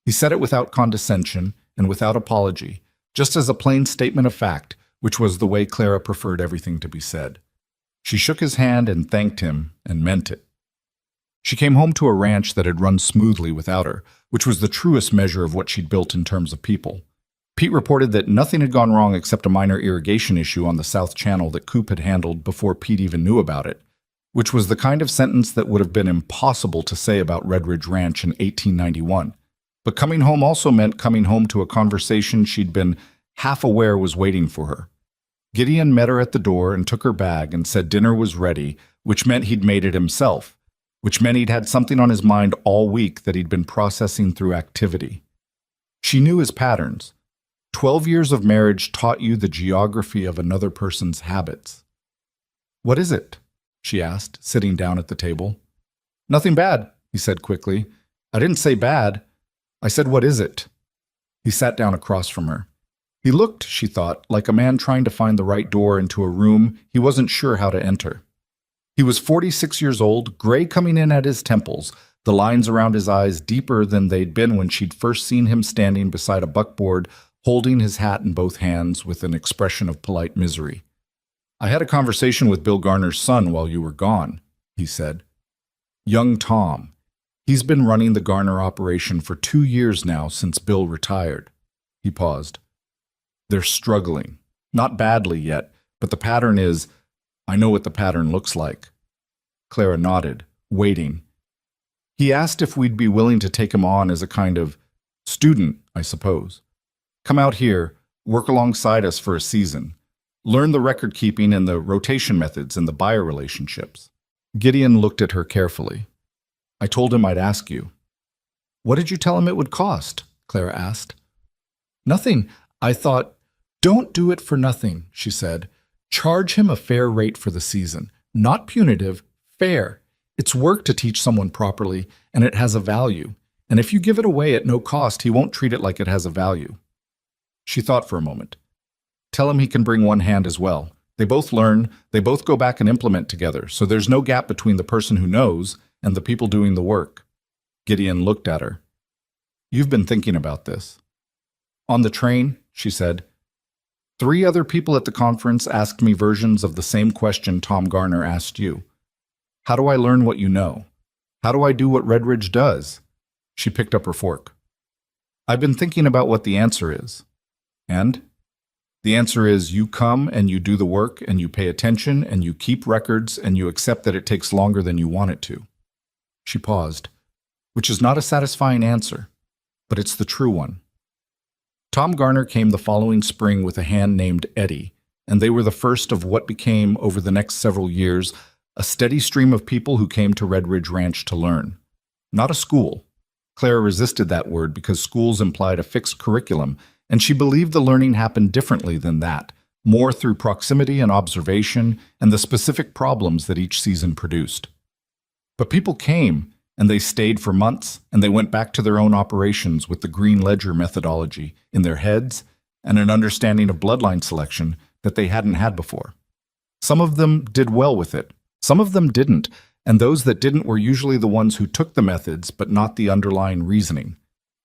He said it without condescension and without apology, just as a plain statement of fact, which was the way Clara preferred everything to be said. She shook his hand and thanked him, and meant it. She came home to a ranch that had run smoothly without her, which was the truest measure of what she'd built in terms of people. Pete reported that nothing had gone wrong except a minor irrigation issue on the South Channel that Coop had handled before Pete even knew about it, which was the kind of sentence that would have been impossible to say about Red Ridge Ranch in 1891. But coming home also meant coming home to a conversation she'd been half aware was waiting for her. Gideon met her at the door and took her bag and said dinner was ready, which meant he'd made it himself, which meant he'd had something on his mind all week that he'd been processing through activity. She knew his patterns. 12 years of marriage taught you the geography of another person's habits. "What is it?" she asked, sitting down at the table. "Nothing bad," he said quickly. "I didn't say bad. I said, what is it?" He sat down across from her. He looked, she thought, like a man trying to find the right door into a room he wasn't sure how to enter. He was 46 years old, gray coming in at his temples, the lines around his eyes deeper than they'd been when she'd first seen him standing beside a buckboard, holding his hat in both hands with an expression of polite misery. "I had a conversation with Bill Garner's son while you were gone," he said. "Young Tom. He's been running the Garner operation for 2 years now since Bill retired." He paused. "They're struggling. Not badly yet, but the pattern is, I know what the pattern looks like." Clara nodded, waiting. "He asked if we'd be willing to take him on as a kind of student, I suppose. Come out here, work alongside us for a season. Learn the record keeping and the rotation methods and the buyer relationships." Gideon looked at her carefully. "I told him I'd ask you." "What did you tell him it would cost?" Clara asked. "Nothing. I thought, don't do it for nothing," she said. "Charge him a fair rate for the season. Not punitive, fair. It's work to teach someone properly, and it has a value. And if you give it away at no cost, he won't treat it like it has a value." She thought for a moment. "Tell him he can bring one hand as well. They both learn, they both go back and implement together, so there's no gap between the person who knows and the people doing the work." Gideon looked at her. "You've been thinking about this." "On the train," she said. 3 other people at the conference asked me versions of the same question Tom Garner asked you. How do I learn what you know? How do I do what Red Ridge does?" She picked up her fork. I've been thinking about what the answer is. And? The answer is you come and you do the work and you pay attention and you keep records and you accept that it takes longer than you want it to. She paused, which is not a satisfying answer, but it's the true one. Tom Garner came the following spring with a hand named Eddie, and they were the first of what became, over the next several years, a steady stream of people who came to Red Ridge Ranch to learn. Not a school. Clara resisted that word because schools implied a fixed curriculum, and she believed the learning happened differently than that, more through proximity and observation and the specific problems that each season produced. But people came, and they stayed for months, and they went back to their own operations with the Green Ledger methodology in their heads and an understanding of bloodline selection that they hadn't had before. Some of them did well with it, some of them didn't, and those that didn't were usually the ones who took the methods but not the underlying reasoning,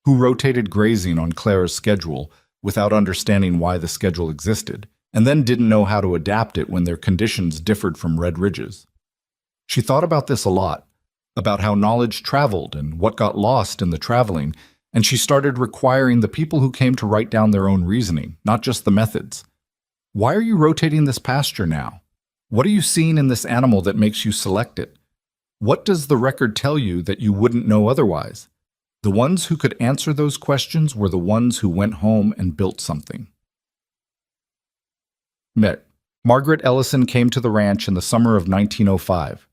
who rotated grazing on Clara's schedule without understanding why the schedule existed, and then didn't know how to adapt it when their conditions differed from Red Ridge's. She thought about this a lot, about how knowledge traveled and what got lost in the traveling, and she started requiring the people who came to write down their own reasoning, not just the methods. Why are you rotating this pasture now? What are you seeing in this animal that makes you select it? What does the record tell you that you wouldn't know otherwise? The ones who could answer those questions were the ones who went home and built something. Met. Margaret Ellison came to the ranch in the summer of 1905.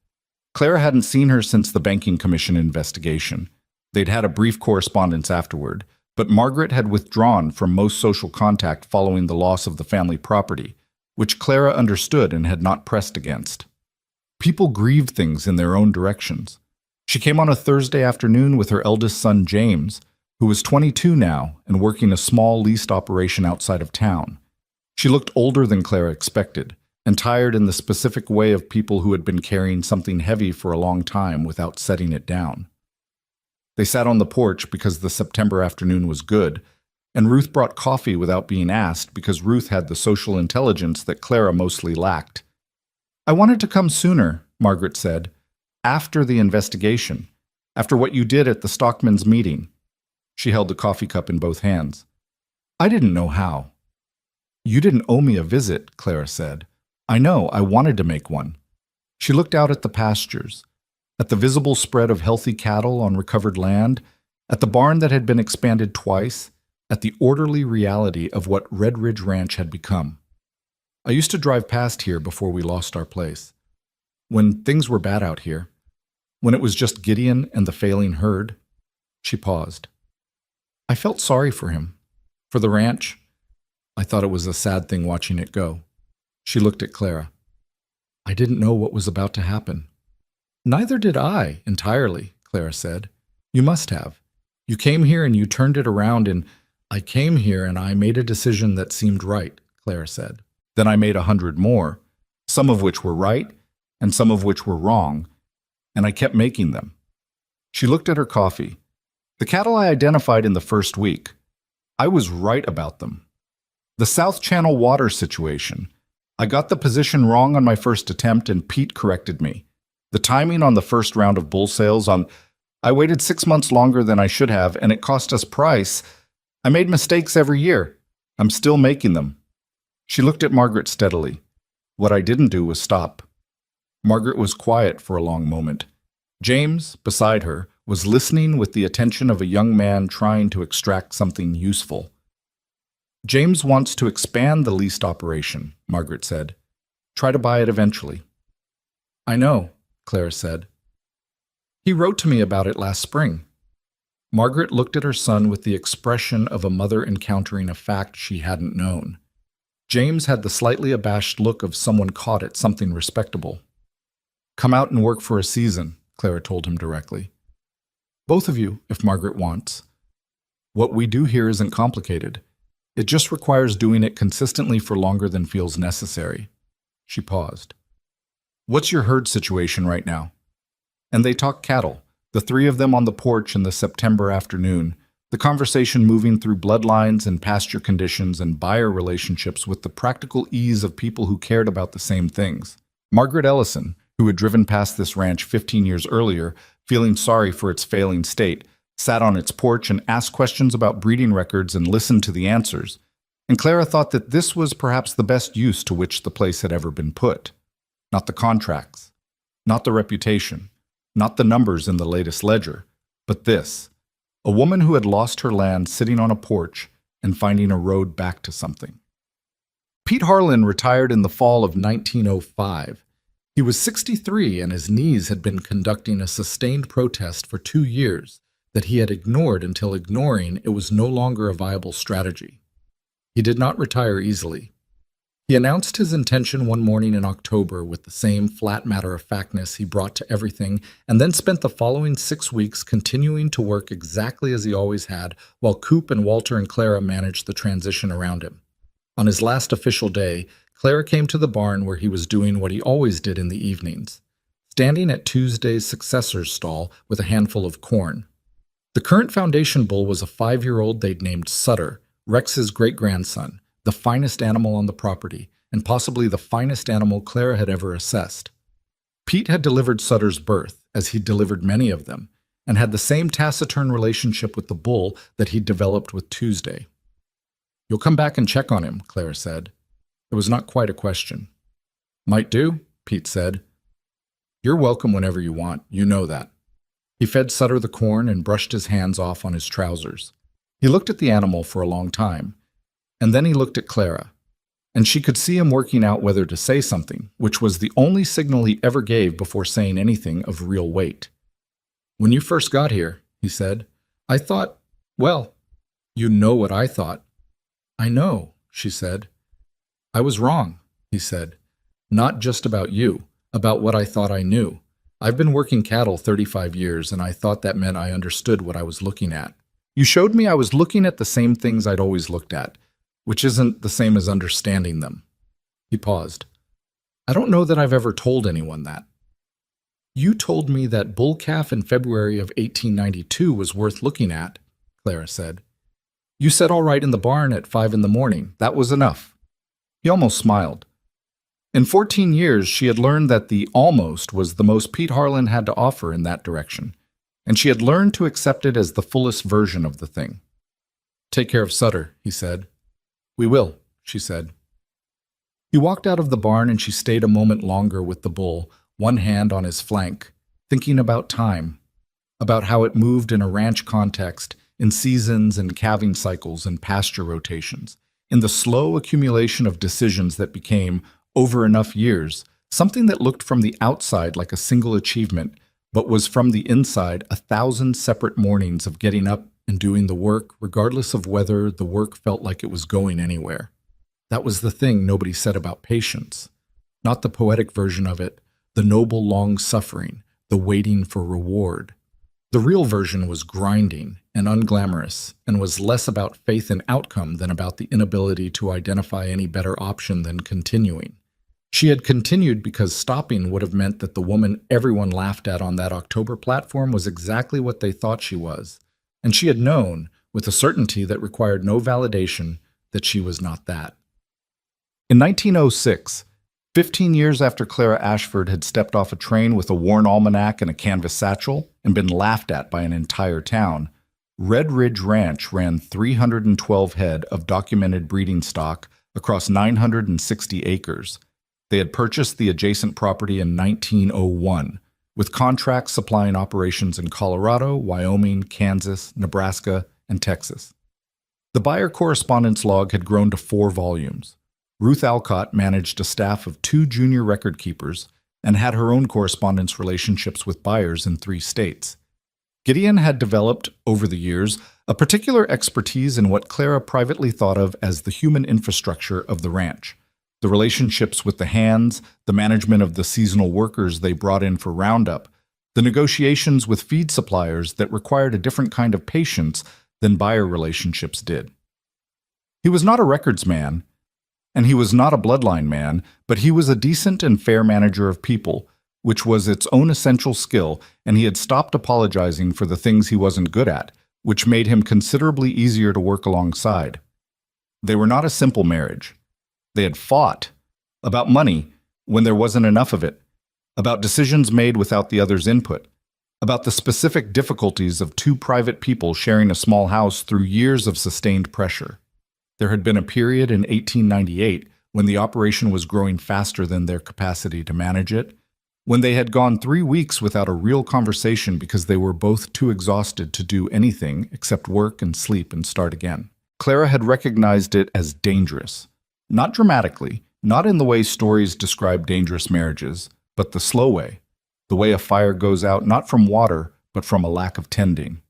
Clara hadn't seen her since the Banking Commission investigation. They'd had a brief correspondence afterward, but Margaret had withdrawn from most social contact following the loss of the family property, which Clara understood and had not pressed against. People grieve things in their own directions. She came on a Thursday afternoon with her eldest son, James, who was 22 now and working a small leased operation outside of town. She looked older than Clara expected, and tired in the specific way of people who had been carrying something heavy for a long time without setting it down. They sat on the porch because the September afternoon was good, and Ruth brought coffee without being asked because Ruth had the social intelligence that Clara mostly lacked. "I wanted to come sooner," Margaret said, "after the investigation, after what you did at the stockmen's meeting." She held the coffee cup in both hands. "I didn't know how." "You didn't owe me a visit," Clara said. "I know, I wanted to make one." She looked out at the pastures, at the visible spread of healthy cattle on recovered land, at the barn that had been expanded twice, at the orderly reality of what Red Ridge Ranch had become. "I used to drive past here before we lost our place. When things were bad out here, when it was just Gideon and the failing herd." She paused. "I felt sorry for him, for the ranch. I thought it was a sad thing watching it go." She looked at Clara. "I didn't know what was about to happen." "Neither did I, entirely," Clara said. "You must have. You came here and you turned it around, and I came here and I made a decision that seemed right," Clara said. "Then I made 100 more, some of which were right and some of which were wrong, and I kept making them." She looked at her coffee. "The cattle I identified in the first week, I was right about them. The South Channel water situation, I got the position wrong on my first attempt and Pete corrected me. The timing on the first round of bull sales I waited 6 months longer than I should have, and it cost us price. I made mistakes every year. I'm still making them." She looked at Margaret steadily. "What I didn't do was stop." Margaret was quiet for a long moment. James, beside her, was listening with the attention of a young man trying to extract something useful. "James wants to expand the leased operation," Margaret said. "Try to buy it eventually." "I know," Clara said. "He wrote to me about it last spring." Margaret looked at her son with the expression of a mother encountering a fact she hadn't known. James had the slightly abashed look of someone caught at something respectable. "Come out and work for a season," Clara told him directly. "Both of you, if Margaret wants. What we do here isn't complicated. It just requires doing it consistently for longer than feels necessary." She paused. "What's your herd situation right now?" And they talked cattle, the three of them on the porch in the September afternoon, the conversation moving through bloodlines and pasture conditions and buyer relationships with the practical ease of people who cared about the same things. Margaret Ellison, who had driven past this ranch 15 years earlier, feeling sorry for its failing state, sat on its porch and asked questions about breeding records and listened to the answers, and Clara thought that this was perhaps the best use to which the place had ever been put. Not the contracts, not the reputation, not the numbers in the latest ledger, but this, a woman who had lost her land sitting on a porch and finding a road back to something. Pete Harlan retired in the fall of 1905. He was 63 and his knees had been conducting a sustained protest for 2 years that he had ignored until ignoring it was no longer a viable strategy. He did not retire easily. He announced his intention one morning in October with the same flat matter-of-factness he brought to everything, and then spent the following 6 weeks continuing to work exactly as he always had, while Coop and Walter and Clara managed the transition around him. On his last official day, Clara came to the barn where he was doing what he always did in the evenings, standing at Tuesday's successor's stall with a handful of corn. The current foundation bull was a 5-year-old they'd named Sutter, Rex's great-grandson, the finest animal on the property, and possibly the finest animal Clara had ever assessed. Pete had delivered Sutter's birth, as he'd delivered many of them, and had the same taciturn relationship with the bull that he'd developed with Tuesday. "You'll come back and check on him," Clara said. It was not quite a question. "Might do," Pete said. "You're welcome whenever you want, you know that." He fed Sutter the corn and brushed his hands off on his trousers. He looked at the animal for a long time, and then he looked at Clara, and she could see him working out whether to say something, which was the only signal he ever gave before saying anything of real weight. "When you first got here," he said, "I thought, well, you know what I thought." "I know," she said. "I was wrong," he said. "Not just about you, about what I thought I knew. I've been working cattle 35 years, and I thought that meant I understood what I was looking at. You showed me I was looking at the same things I'd always looked at, which isn't the same as understanding them." He paused. "I don't know that I've ever told anyone that." "You told me that bull calf in February of 1892 was worth looking at," Clara said. "You said all right in the barn at 5 a.m. That was enough." He almost smiled. In 14 years, she had learned that the almost was the most Pete Harlan had to offer in that direction, and she had learned to accept it as the fullest version of the thing. "Take care of Sutter," he said. "We will," she said. He walked out of the barn and she stayed a moment longer with the bull, one hand on his flank, thinking about time, about how it moved in a ranch context, in seasons and calving cycles and pasture rotations, in the slow accumulation of decisions that became, over enough years, something that looked from the outside like a single achievement, but was from the inside 1,000 separate mornings of getting up and doing the work, regardless of whether the work felt like it was going anywhere. That was the thing nobody said about patience. Not the poetic version of it, the noble long suffering, the waiting for reward. The real version was grinding and unglamorous, and was less about faith in outcome than about the inability to identify any better option than continuing. She had continued because stopping would have meant that the woman everyone laughed at on that October platform was exactly what they thought she was, and she had known, with a certainty that required no validation, that she was not that. In 1906, 15 years after Clara Ashford had stepped off a train with a worn almanac and a canvas satchel and been laughed at by an entire town, Red Ridge Ranch ran 312 head of documented breeding stock across 960 acres. They had purchased the adjacent property in 1901, with contracts supplying operations in Colorado, Wyoming, Kansas, Nebraska, and Texas. The buyer correspondence log had grown to 4 volumes. Ruth Alcott managed a staff of 2 junior record keepers and had her own correspondence relationships with buyers in 3 states. Gideon had developed, over the years, a particular expertise in what Clara privately thought of as the human infrastructure of the ranch. The relationships with the hands, the management of the seasonal workers they brought in for roundup, the negotiations with feed suppliers that required a different kind of patience than buyer relationships did. He was not a records man, and he was not a bloodline man, but he was a decent and fair manager of people, which was its own essential skill, and he had stopped apologizing for the things he wasn't good at, which made him considerably easier to work alongside. They were not a simple marriage. They had fought about money when there wasn't enough of it, about decisions made without the other's input, about the specific difficulties of two private people sharing a small house through years of sustained pressure. There had been a period in 1898 when the operation was growing faster than their capacity to manage it, when they had gone 3 weeks without a real conversation because they were both too exhausted to do anything except work and sleep and start again. Clara had recognized it as dangerous. Not dramatically, not in the way stories describe dangerous marriages, but the slow way, the way a fire goes out not from water, but from a lack of tending.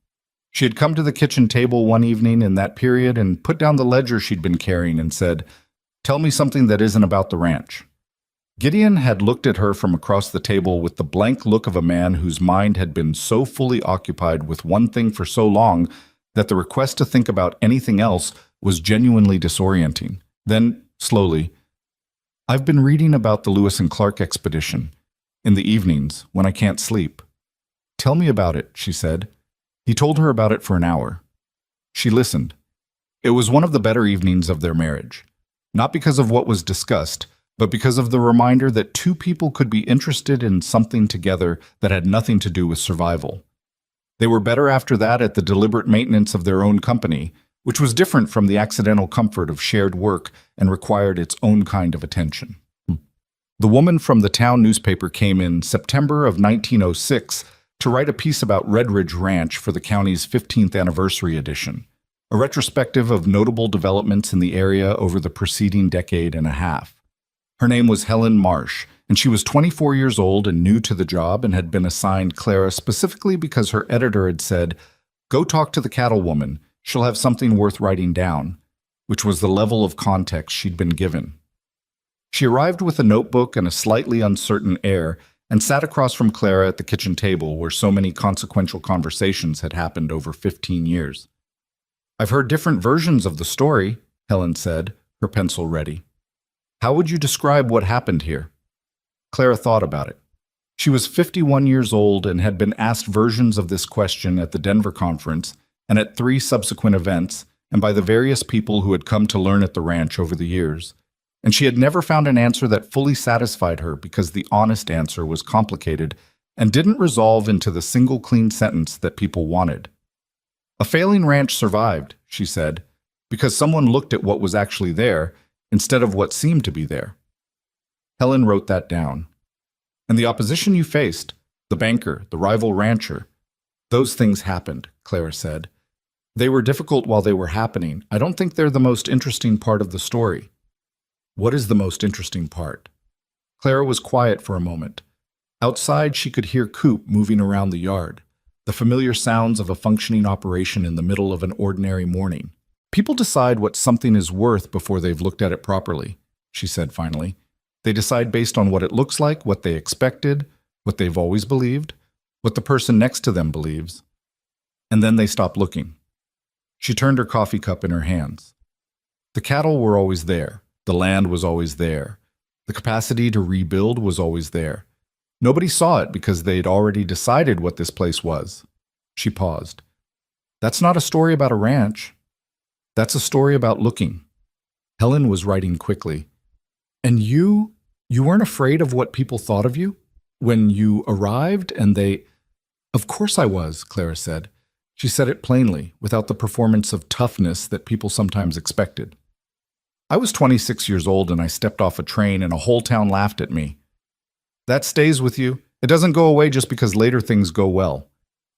She had come to the kitchen table one evening in that period and put down the ledger she'd been carrying and said, "Tell me something that isn't about the ranch." Gideon had looked at her from across the table with the blank look of a man whose mind had been so fully occupied with one thing for so long that the request to think about anything else was genuinely disorienting. Then, slowly, "I've been reading about the Lewis and Clark expedition, in the evenings, when I can't sleep." "Tell me about it," she said. He told her about it for an hour. She listened. It was one of the better evenings of their marriage. Not because of what was discussed, but because of the reminder that two people could be interested in something together that had nothing to do with survival. They were better after that at the deliberate maintenance of their own company, which was different from the accidental comfort of shared work and required its own kind of attention. The woman from the town newspaper came in September of 1906 to write a piece about Red Ridge Ranch for the county's 15th anniversary edition, a retrospective of notable developments in the area over the preceding decade and a half. Her name was Helen Marsh, and she was 24 years old and new to the job and had been assigned Clara specifically because her editor had said, "Go talk to the cattle woman. She'll have something worth writing down," which was the level of context she'd been given. She arrived with a notebook and a slightly uncertain air and sat across from Clara at the kitchen table where so many consequential conversations had happened over 15 years. "I've heard different versions of the story," Helen said, her pencil ready. "How would you describe what happened here?" Clara thought about it. She was 51 years old and had been asked versions of this question at the Denver conference and at 3 subsequent events and by the various people who had come to learn at the ranch over the years. And she had never found an answer that fully satisfied her because the honest answer was complicated and didn't resolve into the single clean sentence that people wanted. "A failing ranch survived," she said, "because someone looked at what was actually there instead of what seemed to be there." Helen wrote that down. "And the opposition you faced, the banker, the rival rancher, those things happened," Clara said. "They were difficult while they were happening. I don't think they're the most interesting part of the story." "What is the most interesting part?" Clara was quiet for a moment. Outside, she could hear Coop moving around the yard, the familiar sounds of a functioning operation in the middle of an ordinary morning. "People decide what something is worth before they've looked at it properly," she said finally. "They decide based on what it looks like, what they expected, what they've always believed, what the person next to them believes. And then they stop looking." She turned her coffee cup in her hands. The cattle were always there. The land was always there. The capacity to rebuild was always there. Nobody saw it because they'd already decided what this place was. She paused. "That's not a story about a ranch. That's a story about looking." Helen was writing quickly. "And you weren't afraid of what people thought of you? When you arrived and they—" "Of course I was," Clara said. She said it plainly, without the performance of toughness that people sometimes expected. "I was 26 years old and I stepped off a train and a whole town laughed at me. That stays with you. It doesn't go away just because later things go well."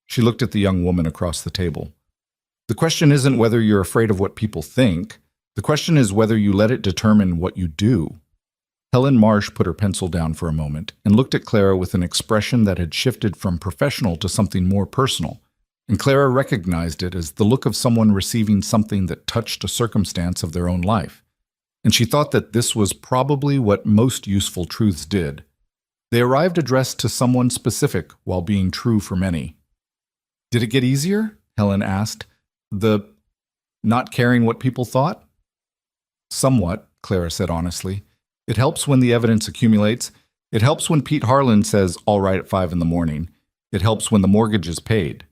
She looked at the young woman across the table. "The question isn't whether you're afraid of what people think. The question is whether you let it determine what you do." Helen Marsh put her pencil down for a moment and looked at Clara with an expression that had shifted from professional to something more personal, and Clara recognized it as the look of someone receiving something that touched a circumstance of their own life. And she thought that this was probably what most useful truths did. They arrived addressed to someone specific while being true for many. "Did it get easier?" Helen asked. "The not caring what people thought?" "Somewhat," Clara said honestly. "It helps when the evidence accumulates. It helps when Pete Harlan says, 'all right' at 5 in the morning. It helps when the mortgage is paid."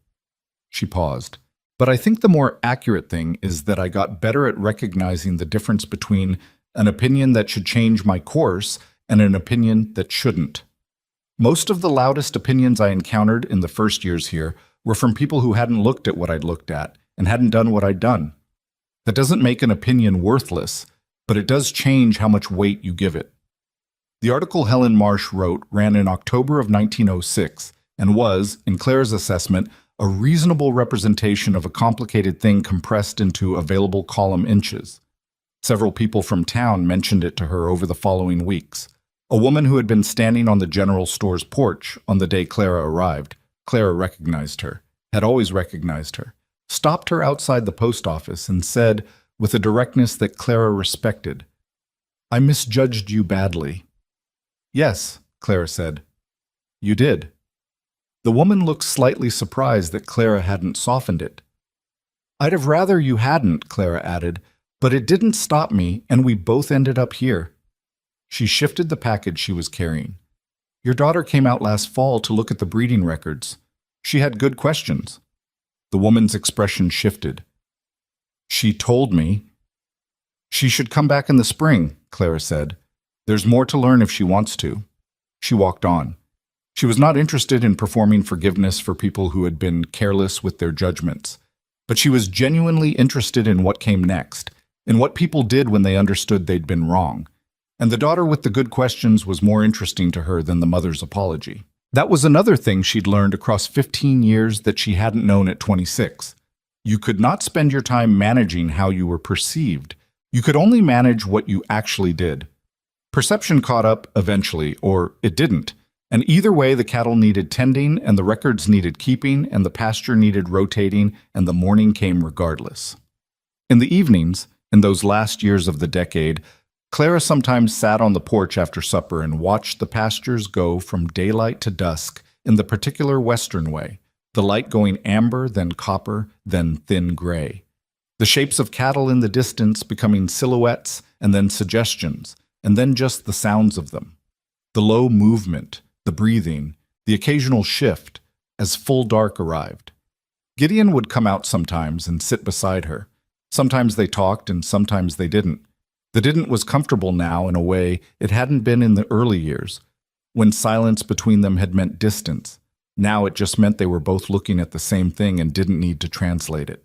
She paused. "But I think the more accurate thing is that I got better at recognizing the difference between an opinion that should change my course and an opinion that shouldn't. Most of the loudest opinions I encountered in the first years here were from people who hadn't looked at what I'd looked at and hadn't done what I'd done. That doesn't make an opinion worthless, but it does change how much weight you give it. The article Helen Marsh wrote ran in October of 1906 and was, in Clara's assessment, a reasonable representation of a complicated thing compressed into available column inches. Several people from town mentioned it to her over the following weeks. A woman who had been standing on the general store's porch on the day Clara arrived, Clara recognized her, had always recognized her, stopped her outside the post office and said, with a directness that Clara respected, "I misjudged you badly." "Yes," Clara said. "You did." The woman looked slightly surprised that Clara hadn't softened it. "I'd have rather you hadn't," Clara added, "but it didn't stop me, and we both ended up here." She shifted the package she was carrying. "Your daughter came out last fall to look at the breeding records. She had good questions." The woman's expression shifted. "She told me." "She should come back in the spring," Clara said. "There's more to learn if she wants to." She walked on. She was not interested in performing forgiveness for people who had been careless with their judgments, but she was genuinely interested in what came next, in what people did when they understood they'd been wrong. And the daughter with the good questions was more interesting to her than the mother's apology. That was another thing she'd learned across 15 years that she hadn't known at 26. You could not spend your time managing how you were perceived. You could only manage what you actually did. Perception caught up eventually, or it didn't. And either way, the cattle needed tending, and the records needed keeping, and the pasture needed rotating, and the morning came regardless. In the evenings, in those last years of the decade, Clara sometimes sat on the porch after supper and watched the pastures go from daylight to dusk in the particular Western way, the light going amber, then copper, then thin gray. The shapes of cattle in the distance becoming silhouettes, and then suggestions, and then just the sounds of them. The low movement, the breathing, the occasional shift, as full dark arrived. Gideon would come out sometimes and sit beside her. Sometimes they talked and sometimes they didn't. The didn't was comfortable now in a way it hadn't been in the early years, when silence between them had meant distance. Now it just meant they were both looking at the same thing and didn't need to translate it.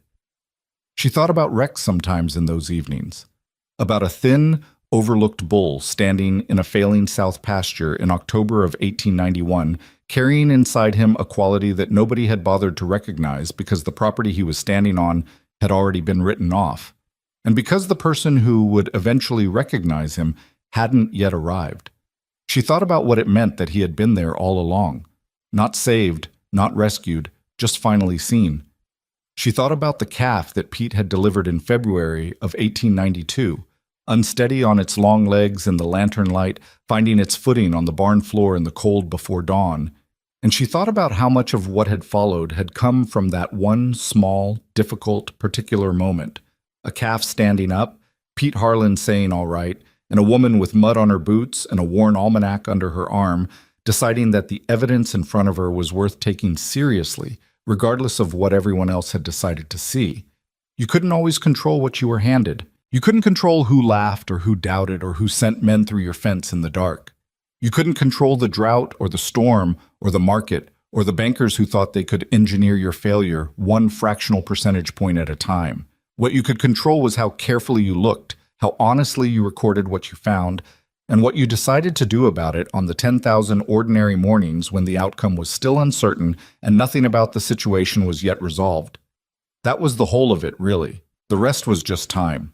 She thought about Rex sometimes in those evenings, about a thin, overlooked bull standing in a failing south pasture in October of 1891, carrying inside him a quality that nobody had bothered to recognize because the property he was standing on had already been written off, and because the person who would eventually recognize him hadn't yet arrived. She thought about what it meant that he had been there all along, not saved, not rescued, just finally seen. She thought about the calf that Pete had delivered in February of 1892, unsteady on its long legs in the lantern light, finding its footing on the barn floor in the cold before dawn. And she thought about how much of what had followed had come from that one small, difficult, particular moment. A calf standing up, Pete Harlan saying all right, and a woman with mud on her boots and a worn almanac under her arm, deciding that the evidence in front of her was worth taking seriously, regardless of what everyone else had decided to see. You couldn't always control what you were handed. You couldn't control who laughed or who doubted or who sent men through your fence in the dark. You couldn't control the drought or the storm or the market or the bankers who thought they could engineer your failure one fractional percentage point at a time. What you could control was how carefully you looked, how honestly you recorded what you found, and what you decided to do about it on the 10,000 ordinary mornings when the outcome was still uncertain and nothing about the situation was yet resolved. That was the whole of it, really. The rest was just time.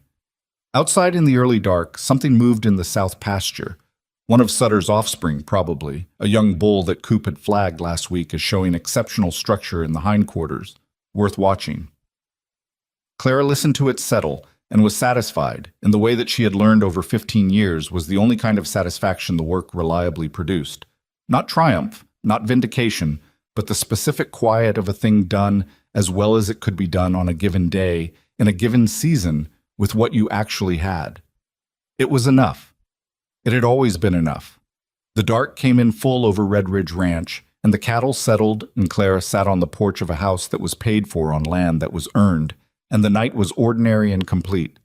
Outside in the early dark, something moved in the south pasture. One of Sutter's offspring, probably, a young bull that Coop had flagged last week as showing exceptional structure in the hindquarters, worth watching. Clara listened to it settle and was satisfied, in the way that she had learned over 15 years was the only kind of satisfaction the work reliably produced. Not triumph, not vindication, but the specific quiet of a thing done as well as it could be done on a given day, in a given season, with what you actually had. It was enough. It had always been enough. The dark came in full over Red Ridge Ranch, and the cattle settled, and Clara sat on the porch of a house that was paid for on land that was earned, and the night was ordinary and complete.